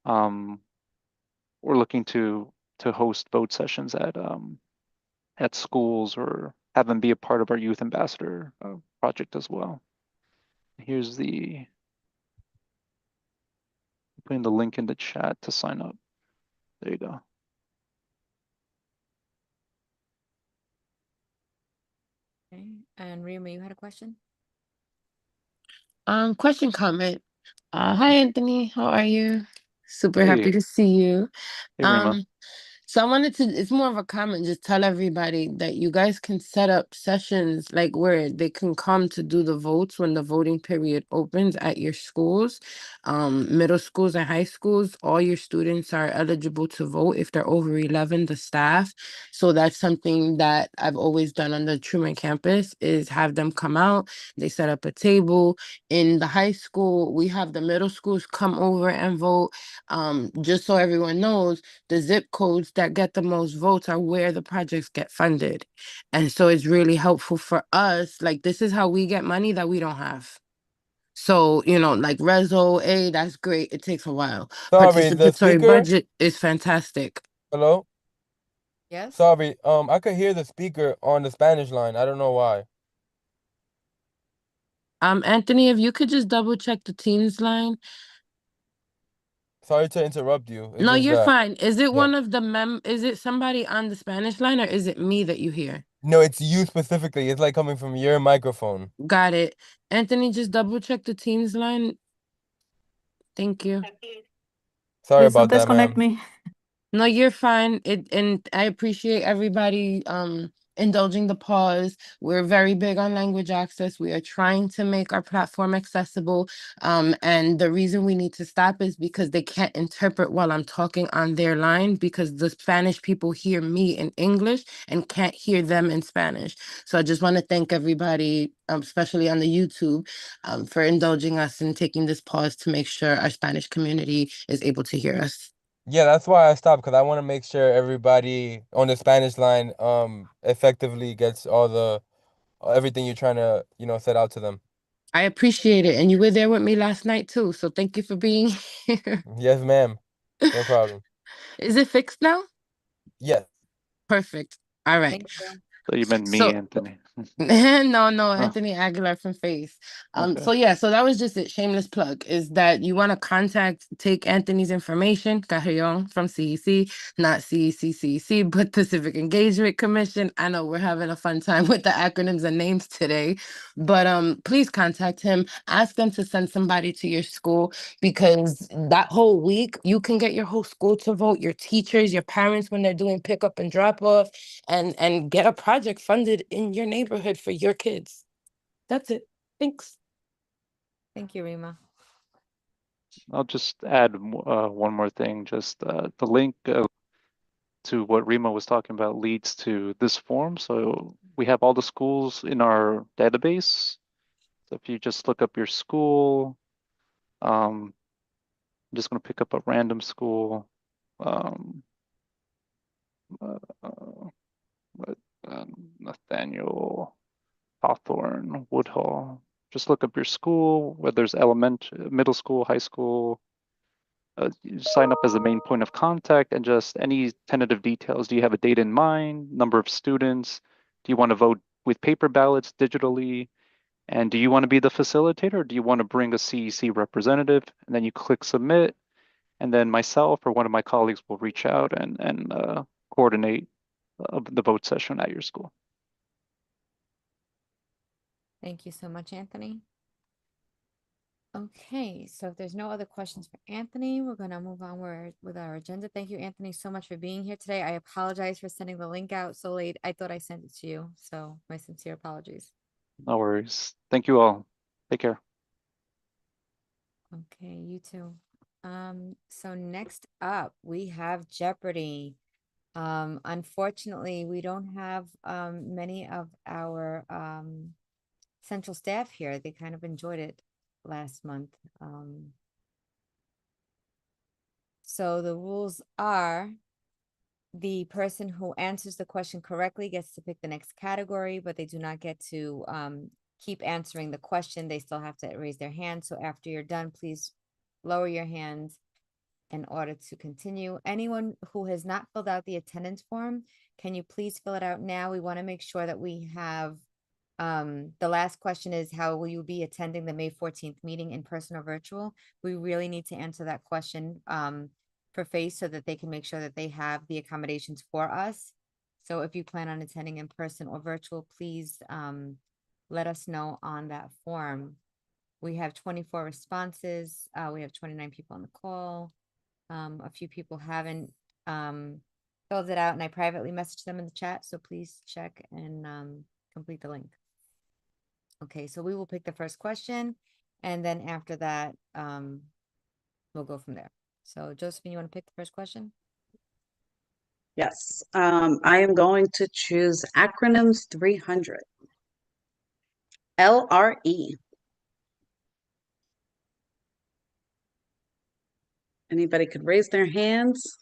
we're looking to host vote sessions at schools or have them be a part of our youth ambassador project as well. Here's putting the link in the chat to sign up. There you go. Okay, and Rima, you had a question? Question, comment. Hi, Anthony. How are you? Super happy Hey. to see you. Hey, Rima. So I wanted to, it's more of a comment, just tell everybody that you guys can set up sessions like where they can come to do the votes when the voting period opens at your schools, middle schools and high schools. All your students are eligible to vote if they're over 11, the staff. So that's something that I've always done on the Truman campus is have them come out. They set up a table. In the high school, we have the middle schools come over and vote. Just so everyone knows, the zip codes that get the most votes are where the projects get funded. And so it's really helpful for us. Like, this is how we get money that we don't have. So, like Rezo, that's great. It takes a while. Sorry, the Participatory speaker. budget is fantastic. Hello? Yes? Sorry, I could hear the speaker on the Spanish line. I don't know why. Anthony, if you could just double check the Teams line. Sorry to interrupt you. It's No, just you're that. fine. Is it Yeah. one of the is it somebody on the Spanish line or is it me that you hear? No, it's you specifically. It's like coming from your microphone. Got it. Anthony, just double check the Teams line. Thank you. Sorry about that, ma'am. me. No, you're fine. And I appreciate everybody indulging the pause. We're very big on language access. We are trying to make our platform accessible. And the reason we need to stop is because they can't interpret while I'm talking on their line because the Spanish people hear me in English and can't hear them in Spanish. So I just want to thank everybody, especially on the YouTube, for indulging us and taking this pause to make sure our Spanish community is able to hear us. Yeah, that's why I stopped, because I want to make sure everybody on the Spanish line effectively gets all the everything you're trying to, set out to them. I appreciate it. And you were there with me last night too. So thank you for being here. Yes, ma'am. No problem. Is it fixed now? Yes. Perfect. All right. So you meant me, So Anthony. no, Oh. Anthony Aguilar from Face. Okay. So yeah, so that was just it. Shameless plug is that you want to take Anthony's information, Carrion from CEC, not CEC, but the Civic Engagement Commission. I know we're having a fun time with the acronyms and names today, but please contact him. Ask them to send somebody to your school because that whole week you can get your whole school to vote, your teachers, your parents when they're doing pickup and drop off, and get a project funded in your neighborhood for your kids. That's it. Thanks. Thank you, Rima. I'll just add one more thing. Just the link to what Rima was talking about leads to this form. So we have all the schools in our database. So if you just look up your school, I'm just going to pick up a random school. Nathaniel Hawthorne, Woodhull. Just look up your school, whether it's middle school, high school. You sign up as the main point of contact and just any tentative details. Do you have a date in mind? Number of students? Do you want to vote with paper ballots digitally? And do you want to be the facilitator or do you want to bring a CEC representative? And then you click submit. And then myself or one of my colleagues will reach out and coordinate the vote session at your school. Thank you so much, Anthony. Okay, so if there's no other questions for Anthony, we're gonna move on with our agenda. Thank you, Anthony, so much for being here today. I apologize for sending the link out so late. I thought I sent it to you, so my sincere apologies. No worries. Thank you all. Take care. Okay, you too. So next up, we have Jeopardy. Unfortunately, we don't have many of our central staff here. They kind of enjoyed it last month. So the rules are the person who answers the question correctly gets to pick the next category, but they do not get to keep answering the question. They still have to raise their hand. So after you're done, please lower your hand in order to continue. Anyone who has not filled out the attendance form, can you please fill it out now? We want to make sure that we have the last question is, how will you be attending the May 14th meeting, in person or virtual? We really need to answer that question for FACE so that they can make sure that they have the accommodations for us. So if you plan on attending in person or virtual, please let us know on that form. We have 24 responses. We have 29 people on the call. A few people haven't filled it out, and I privately messaged them in the chat. So please check and complete the link. Okay, so we will pick the first question, and then after that, we'll go from there. So Josephine, you want to pick the first question? Yes, I am going to choose acronyms 300. LRE. Anybody could raise their hands.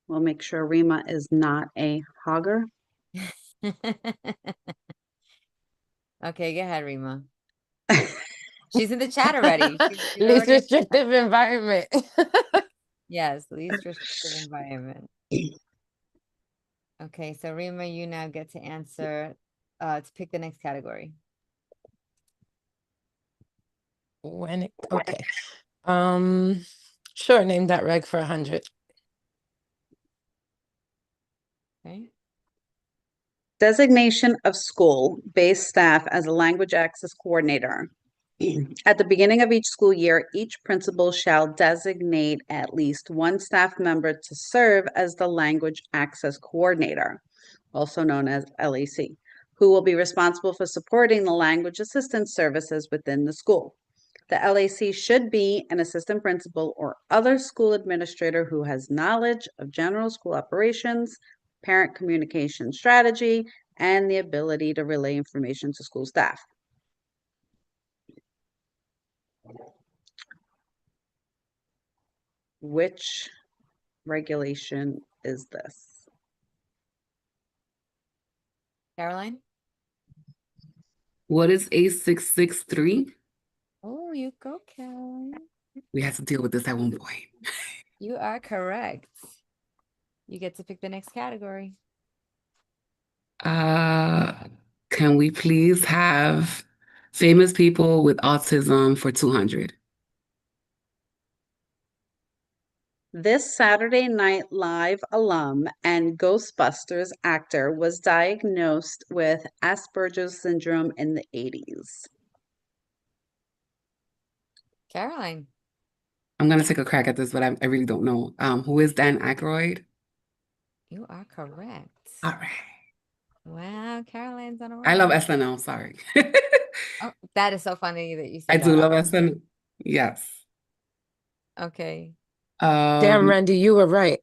We'll make sure Rima is not a hogger. Okay, go ahead, Rima. She's in the chat already. She's Least already- restrictive environment. Yes, least restrictive environment. Okay, so Rima, you now get to answer, to pick the next category. Okay. Sure, name that reg for 100. Okay. Designation of school-based staff as a language access coordinator. At the beginning of each school year, each principal shall designate at least one staff member to serve as the language access coordinator, also known as LAC, who will be responsible for supporting the language assistance services within the school. The LAC should be an assistant principal or other school administrator who has knowledge of general school operations, parent communication strategy, and the ability to relay information to school staff. Which regulation is this? Caroline? What is A663? Oh, you go, Caroline. We had to deal with this at one point. You are correct. You get to pick the next category. Can we please have famous people with autism for 200? This Saturday Night Live alum and Ghostbusters actor was diagnosed with Asperger's syndrome in the 80s. Caroline. I'm gonna take a crack at this, but I really don't know. Who is Dan Aykroyd? You are correct. All right. Wow, Caroline's on a roll. I love SNL, sorry. Oh, that is so funny that you I said do that. love SNL. Yes. Okay. Damn, Randy, you were right.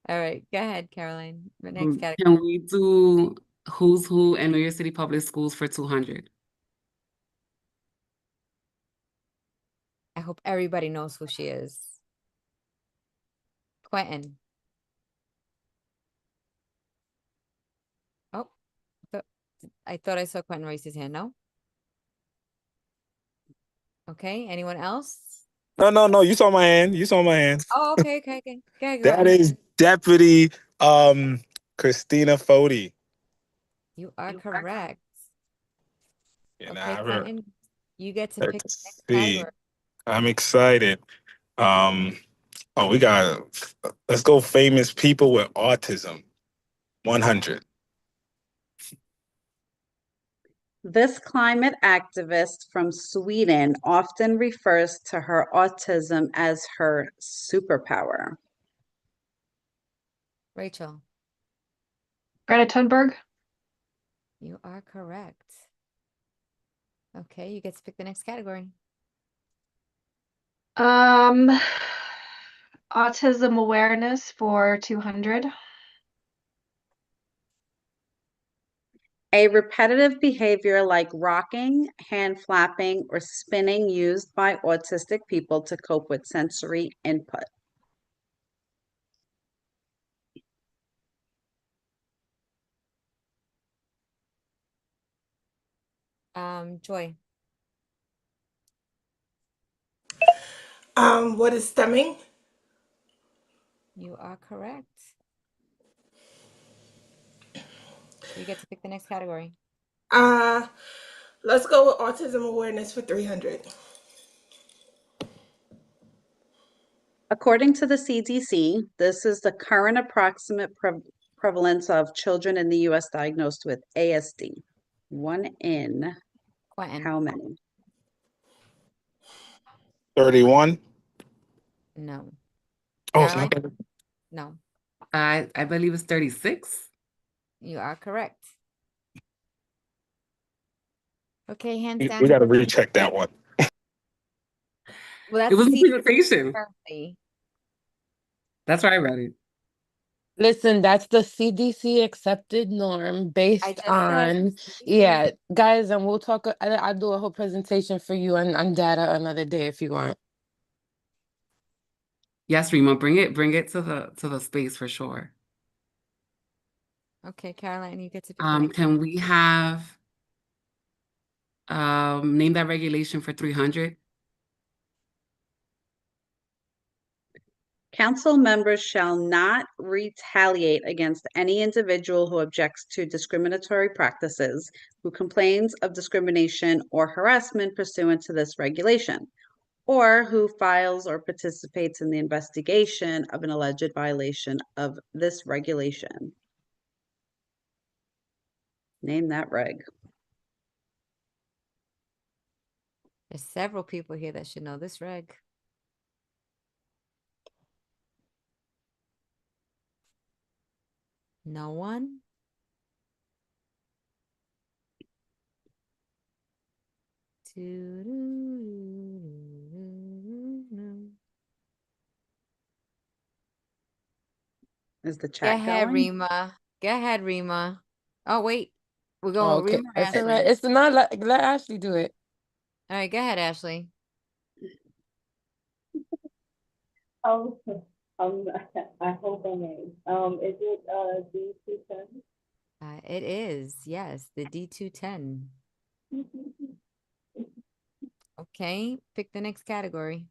All right, go ahead, Caroline. The next category. Can we do Who's Who in New York City Public Schools for 200? I hope everybody knows who she is. Quentin. Oh, I thought I saw Quentin raise his hand. No? Okay, anyone else? No. You saw my hand. You saw my hand. Oh, okay. Go ahead, go That ahead. is Deputy Christina Foti. You are correct. And Okay, Quentin, you get to pick the let's next see. category. I'm excited. Let's go famous people with autism. 100. This climate activist from Sweden often refers to her autism as her superpower. Rachel, Greta Thunberg. you are correct. Okay, you get to pick the next category. Autism awareness for 200. A repetitive behavior like rocking, hand flapping, or spinning used by autistic people to cope with sensory input. Joy, What is stemming? you are correct. You get to pick the next category. Let's go with autism awareness for 300. According to the CDC, this is the current approximate prevalence of children in the US diagnosed with ASD. One in how many? 31. No. Oh, it's Caroline? not 30. No. I believe it's 36. You are correct. Okay, hands We down. got to recheck that one. Well, that's It was the a CDC presentation. currently. That's why I read it. Listen, that's the CDC accepted norm based just said on, yeah, guys, and we'll talk, I'll do a whole presentation for you on data another day if you want. Yes, Rima, bring it to the space for sure. Okay, Caroline, you get to pick the next. Can we have name that regulation for 300? Council members shall not retaliate against any individual who objects to discriminatory practices, who complains of discrimination or harassment pursuant to this regulation, or who files or participates in the investigation of an alleged violation of this regulation. Name that reg. There's several people here that should know this reg. No one? Is the Go chat ahead, going? Rima. Go ahead, Rima. Oh, wait. We're going Oh, with okay, Rima or it's all Ashley? right. It's not, let Ashley do it. All right, go ahead, Ashley. Oh, I hope I may. Is it D210? It is, yes, the D210. Okay, pick the next category.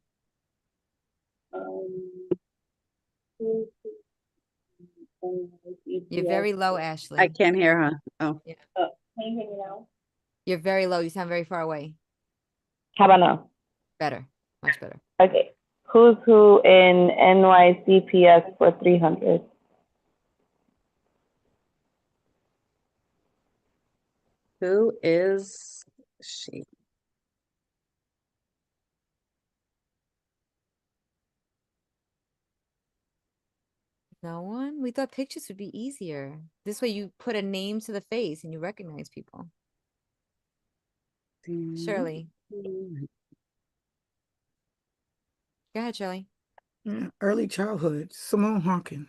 You're very low, Ashley. I can't hear her. Oh. Yeah. Can you hear me now? You're very low. You sound very far away. How about now? Better, much better. Okay. Who's who in NYCPS for 300? Who is she? No one? We thought pictures would be easier. This way you put a name to the face and you recognize people. Shirley. Go ahead, Shirley. Early childhood, Simone Hawkins.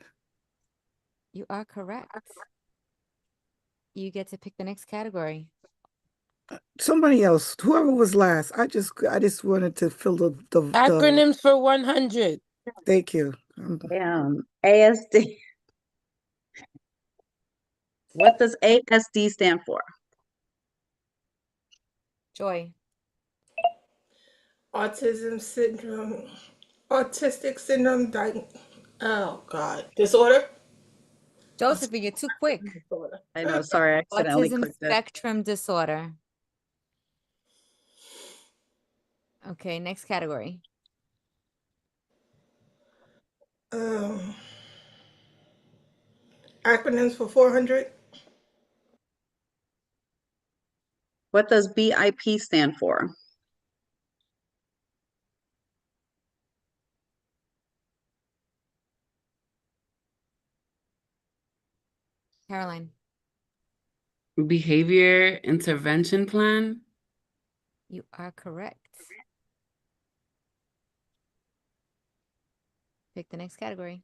You are correct. You get to pick the next category. Somebody else, whoever was last. I just wanted to fill the Acronyms for 100. Thank you. ASD. What does ASD stand for? Joy. Autistic syndrome, oh God, disorder? Joseph, you're too quick. I know, sorry, I accidentally Autism clicked it. spectrum disorder. Okay, next category. Acronyms for 400? What does BIP stand for? Caroline, Behavior intervention plan. you are correct. Pick the next category.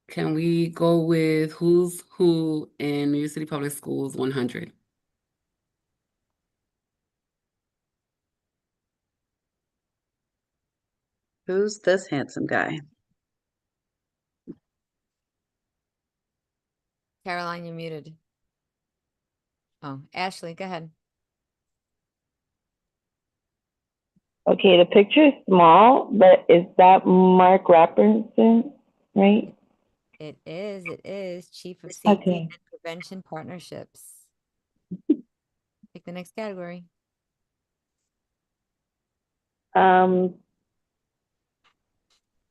Can we go with who's who in New York City Public Schools 100? Who's this handsome guy? Caroline, you're muted. Oh, Ashley, go ahead. Okay, the picture is small, but is that Mark Rapperson, right? It is Chief of Safety Okay. and Prevention Partnerships. Pick the next category.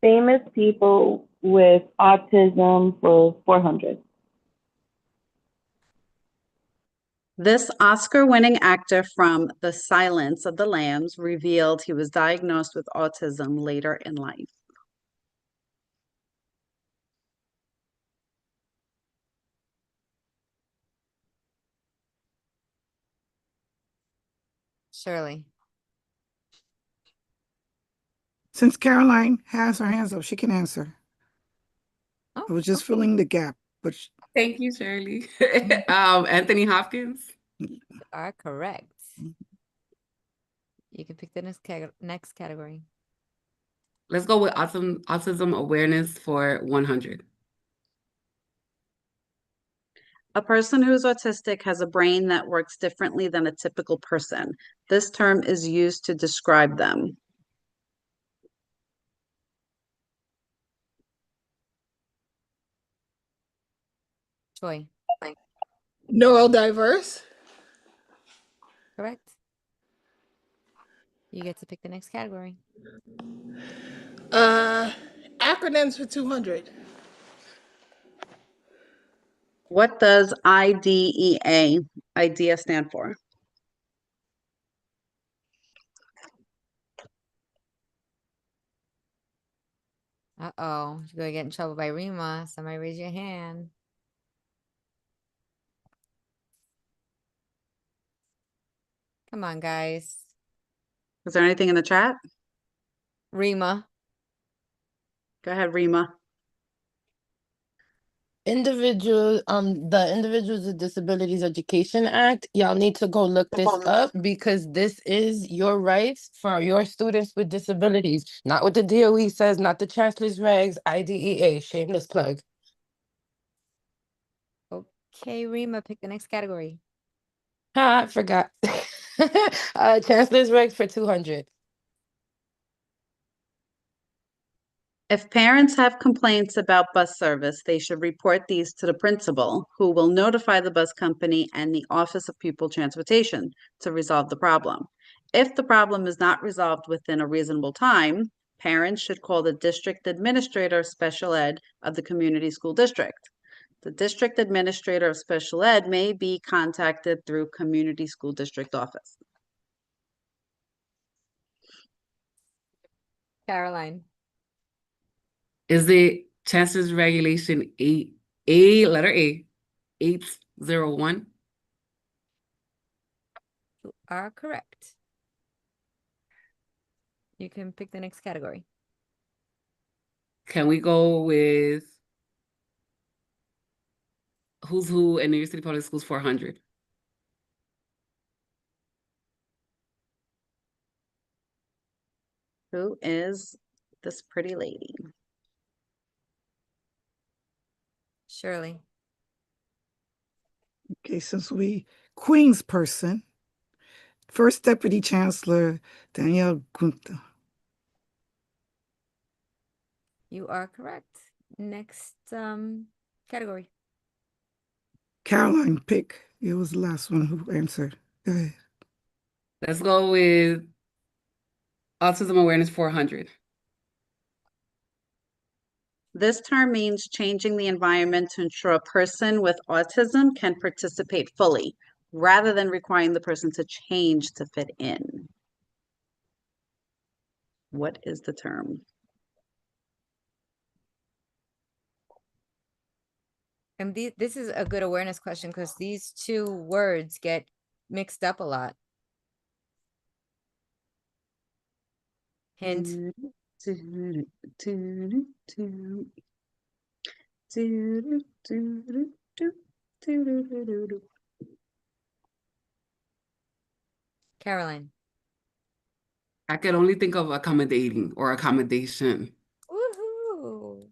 Famous people with autism for 400. This Oscar-winning actor from The Silence of the Lambs revealed he was diagnosed with autism later in life. Shirley. Since Caroline has her hands up, she can answer. Oh, I was just filling the gap, but Thank you, Shirley. Anthony Hopkins. You are correct. You can pick the next category. Let's go with autism awareness for 100. A person who is autistic has a brain that works differently than a typical person. This term is used to describe them. Joy. Neurodiverse. Correct. You get to pick the next category. Acronyms for 200. What does IDEA stand for? Uh-oh, you're gonna get in trouble by Rima. Somebody raise your hand. Come on, guys. Is there anything in the chat? Rima. Go ahead, Rima. The Individuals with Disabilities Education Act, y'all need to go look this up because this is your rights for your students with disabilities. Not what the DOE says, not the Chancellor's regs, IDEA, shameless plug. Okay, Rima, pick the next category. I forgot. Chancellor's regs for 200. If parents have complaints about bus service, they should report these to the principal, who will notify the bus company and the Office of Pupil Transportation to resolve the problem. If the problem is not resolved within a reasonable time, parents should call the district administrator of special ed of the community school district. The district administrator of special ed may be contacted through community school district office. Caroline. Is it Chancellor's Regulation 8A, letter A, 801? You are correct. You can pick the next category. Can we go with who's who in New York City Public Schools 400? Who is this pretty lady? Shirley. okay, since we Queen's person, First Deputy Chancellor Danielle Gunta. You are correct. Next category. Caroline, pick. It was the last one who answered. Go ahead. Let's go with autism awareness 400. This term means changing the environment to ensure a person with autism can participate fully. rather than requiring the person to change to fit in. What is the term? And this is a good awareness question because these two words get mixed up a lot. Hint. Caroline. I could only think of accommodating or accommodation. Woohoo!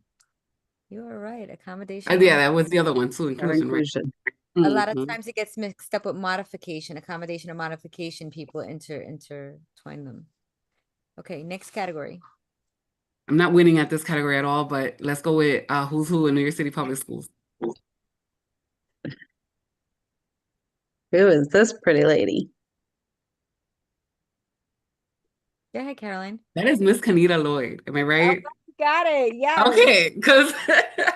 You are right. Accommodation. Yeah, that was the other one too, Or inclusion, right? inclusion. A lot of Mhm. times it gets mixed up with modification, accommodation or modification. People intertwine them. Okay, next category. I'm not winning at this category at all, but let's go with who's who in New York City public schools. Who is this pretty lady? Go ahead, Caroline. That is Miss Kanita Lloyd. Am I right? Got it. Yes. Okay, because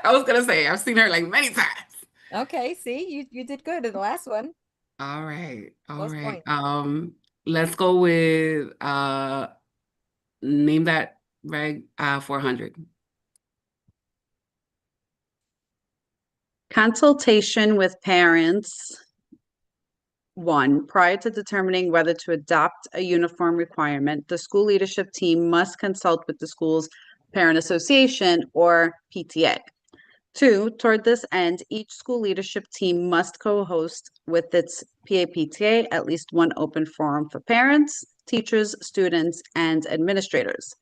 I was gonna say I've seen her like many times. Okay, see, you did good in the last one. All right, all Most right. points. Let's go with name that reg 400. Consultation with parents. 1, prior to determining whether to adopt a uniform requirement, the school leadership team must consult with the school's parent association or PTA. 2, toward this end, each school leadership team must co-host with its PAPTA at least one open forum for parents, teachers, students, and administrators.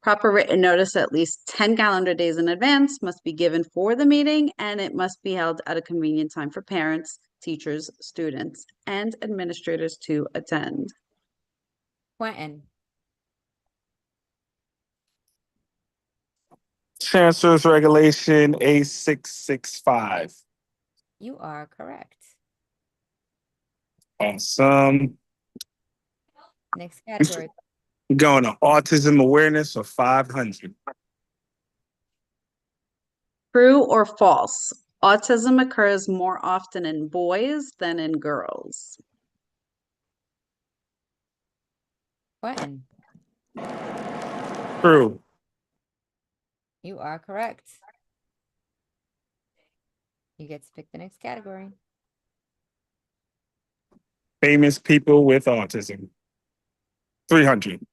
Proper written notice at least 10 calendar days in advance must be given for the meeting, and it must be held at a convenient time for parents, teachers, students, and administrators to attend. Quentin. Chancellor's Regulation A665. You are correct. Awesome. Next category. Going to autism awareness of 500. True or false? Autism occurs more often in boys than in girls. Quentin. True. You are correct. You get to pick the next category. Famous people with autism. 300.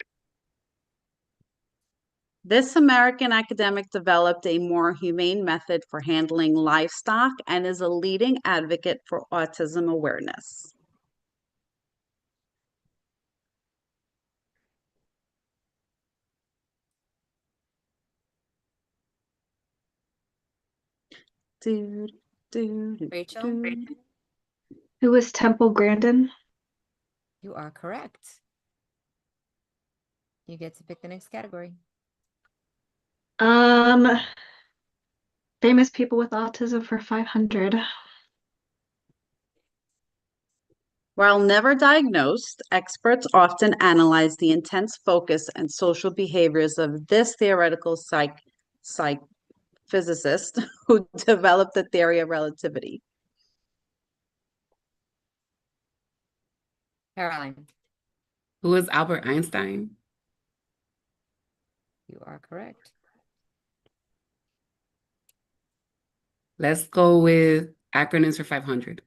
This American academic developed a more humane method for handling livestock and is a leading advocate for autism awareness. Rachel. Who was Temple Grandin? You are correct. You get to pick the next category. Famous people with autism for 500. While never diagnosed, experts often analyze the intense focus and social behaviors of this theoretical physicist who developed the theory of relativity. Caroline. Who is Albert Einstein? You are correct. Let's go with acronyms for 500.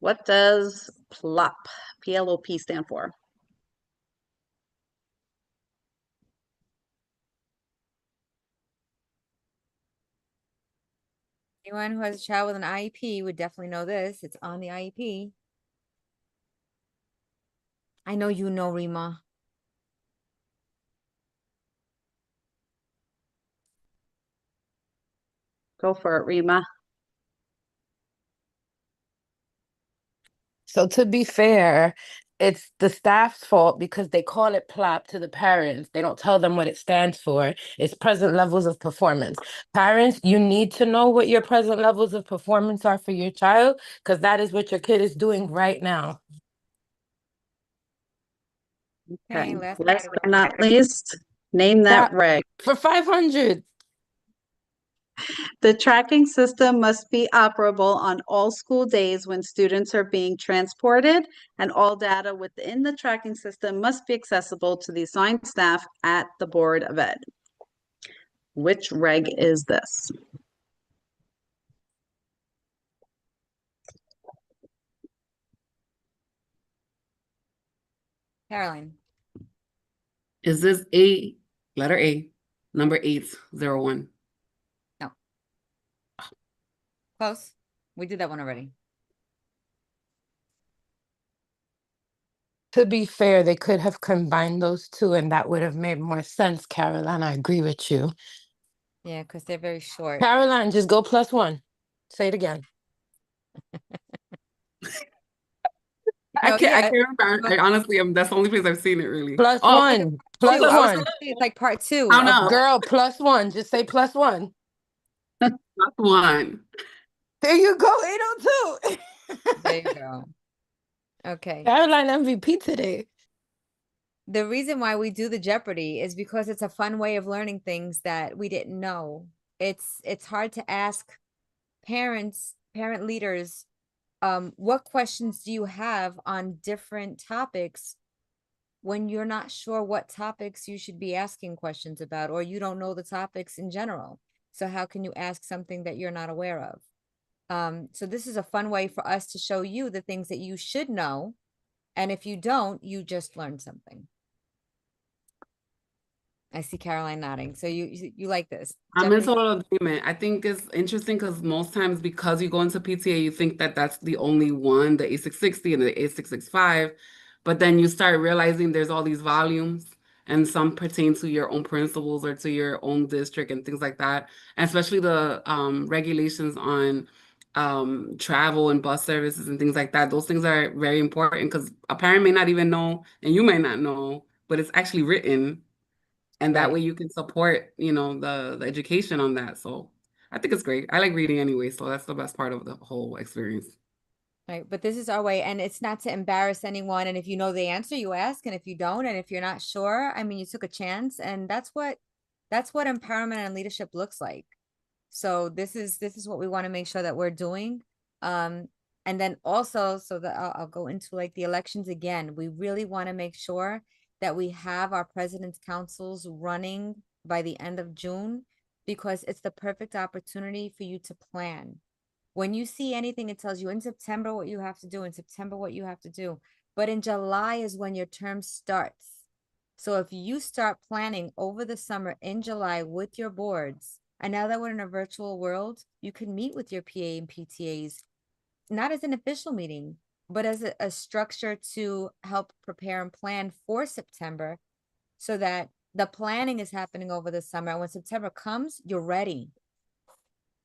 What does PLOP, P-L-O-P, stand for? Anyone who has a child with an IEP would definitely know this. It's on the IEP. I know you know, Rima. Go for it, Rima. So to be fair, it's the staff's fault because they call it PLOP to the parents. They don't tell them what it stands for. It's present levels of performance. Parents, you need to know what your present levels of performance are for your child because that is what your kid is doing right now. Okay, last last but not least, name that reg. For 500. The tracking system must be operable on all school days when students are being transported, and all data within the tracking system must be accessible to the assigned staff at the Board of Ed. Which reg is this? Caroline. Is this A, letter A, number 801? No. Close. We did that one already. To be fair, they could have combined those two and that would have made more sense, Caroline. I agree with you. Yeah, because they're very short. Caroline, just go +1. Say it again. I can't. yeah, I can't remember. I honestly, that's the only place I've seen it. Really. +1. +1. It's like part 2. Oh no, girl. +1. Just say +1. +1. There you go. 802. There you go. Okay. Caroline MVP today. The reason why we do the Jeopardy is because it's a fun way of learning things that we didn't know. It's hard to ask parent leaders, what questions do you have on different topics when you're not sure what topics you should be asking questions about, or you don't know the topics in general. So how can you ask something that you're not aware of? So this is a fun way for us to show you the things that you should know. And if you don't, you just learned something. I see Caroline nodding. So you like this. I'm in total agreement. I think it's interesting because most times because you go into PTA, you think that that's the only one, the A660 and the A665, but then you start realizing there's all these volumes and some pertain to your own principles or to your own district and things like that. And especially the regulations on travel and bus services and things like that. Those things are very important because a parent may not even know, and you may not know, but it's actually written. And that way you can support, the education on that. So I think it's great. I like reading anyway, so that's the best part of the whole experience. Right, but this is our way, and it's not to embarrass anyone. And if you know the answer, you ask, and if you don't, and if you're not sure, I mean, you took a chance, and that's what empowerment and leadership looks like. So this is what we want to make sure that we're doing. And then also, so that I'll go into like the elections again. We really want to make sure that we have our president's councils running by the end of June, because it's the perfect opportunity for you to plan. When you see anything, it tells you in September what you have to do, in September what you have to do. But in July is when your term starts. So if you start planning over the summer in July with your boards, and now that we're in a virtual world, you can meet with your PA and PTAs, not as an official meeting, but as a structure to help prepare and plan for September, so that the planning is happening over the summer. And when September comes, you're ready.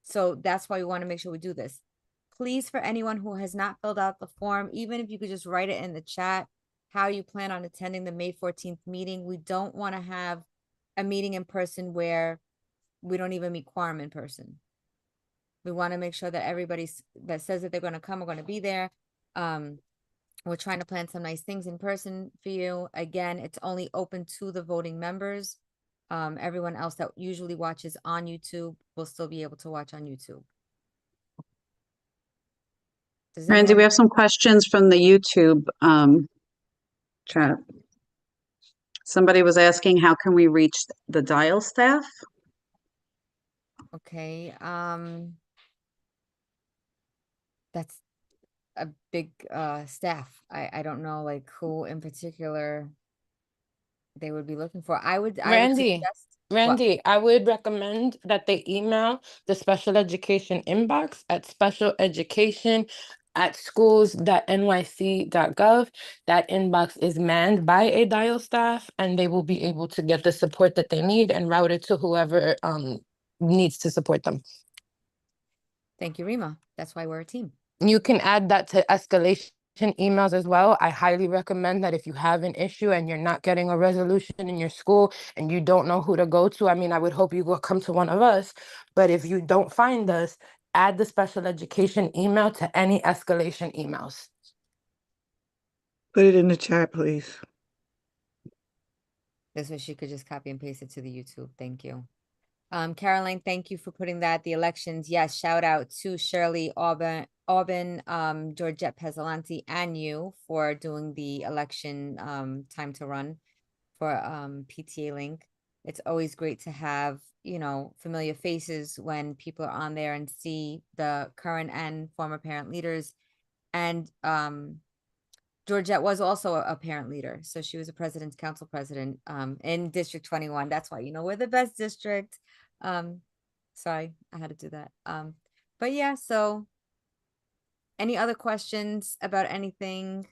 So that's why we want to make sure we do this. Please, for anyone who has not filled out the form, even if you could just write it in the chat, how you plan on attending the May 14th meeting. We don't want to have a meeting in person where we don't even meet quorum in person. We want to make sure that everybody that says that they're going to come are going to be there. We're trying to plan some nice things in person for you. Again, it's only open to the voting members. Everyone else that usually watches on YouTube will still be able to watch on YouTube. Randy, we have some questions from the YouTube chat. Somebody was asking, how can we reach the dial staff? Okay, that's a big staff. I don't know like who in particular they would be looking for. I would Randy, I would recommend that they email the special education inbox at specialeducation@schools.nyc.gov. That inbox is manned by a dial staff, and they will be able to get the support that they need and route it to whoever needs to support them. Thank you, Rima. That's why we're a team. You can add that to escalation emails as well. I highly recommend that if you have an issue and you're not getting a resolution in your school and you don't know who to go to, I mean, I would hope you will come to one of us, but if you don't find us, add the special education email to any escalation emails. Put it in the chat, please. This way she could just copy and paste it to the YouTube. Thank you. Caroline, thank you for putting that. The elections, yes, shout out to Shirley, Auburn, Georgette Pezzolanti, and you for doing the election time to run for PTA Link. It's always great to have, you know, familiar faces when people are on there and see the current and former parent leaders. And Georgette was also a parent leader. So she was a president's council president in District 21. That's why, you know, we're the best district. Sorry, I had to do that. But yeah, so any other questions about anything?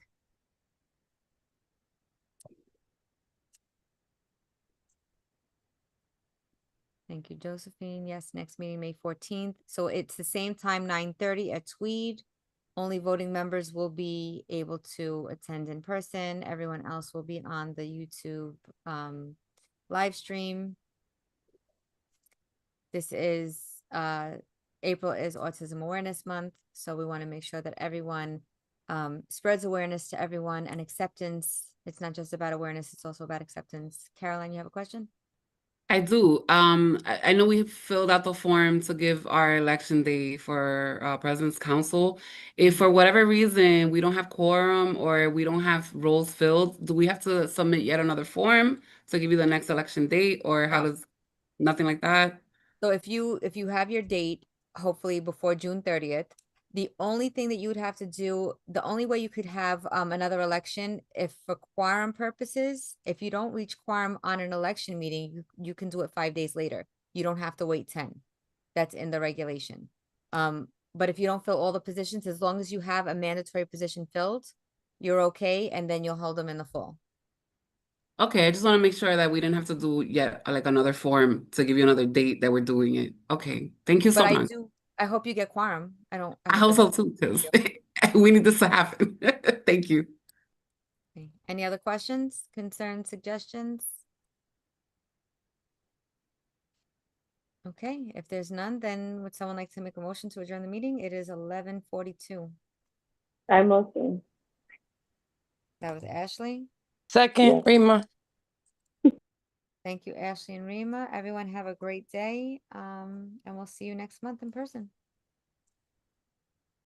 Thank you, Josephine. Yes, next meeting, May 14th. So it's the same time, 9:30 at Tweed. Only voting members will be able to attend in person. Everyone else will be on the YouTube live stream. This is April is Autism Awareness Month, so we want to make sure that everyone spreads awareness to everyone and acceptance. It's not just about awareness, it's also about acceptance. Caroline, you have a question? I do. I know we filled out the form to give our election day for President's Council. If for whatever reason we don't have quorum or we don't have roles filled, do we have to submit yet another form to give you the next election date, or how does nothing like that? So if you have your date, hopefully before June 30th, the only thing that you would have to do, the only way you could have another election, if for quorum purposes, if you don't reach quorum on an election meeting, you can do it 5 days later. You don't have to wait 10. That's in the regulation. But if you don't fill all the positions, as long as you have a mandatory position filled, you're okay, and then you'll hold them in the fall. Okay, I just want to make sure that we didn't have to do yet like another form to give you another date that we're doing it. Okay, thank you so But much. I hope you get quorum. I hope so too, because we need this to happen. Thank you. Okay. Any other questions, concerns, suggestions? Okay, if there's none, then would someone like to make a motion to adjourn the meeting? It is 11:42. I motion. That was Ashley. Second, Rima. Thank you, Ashley and Rima. Everyone have a great day. And we'll see you next month in person.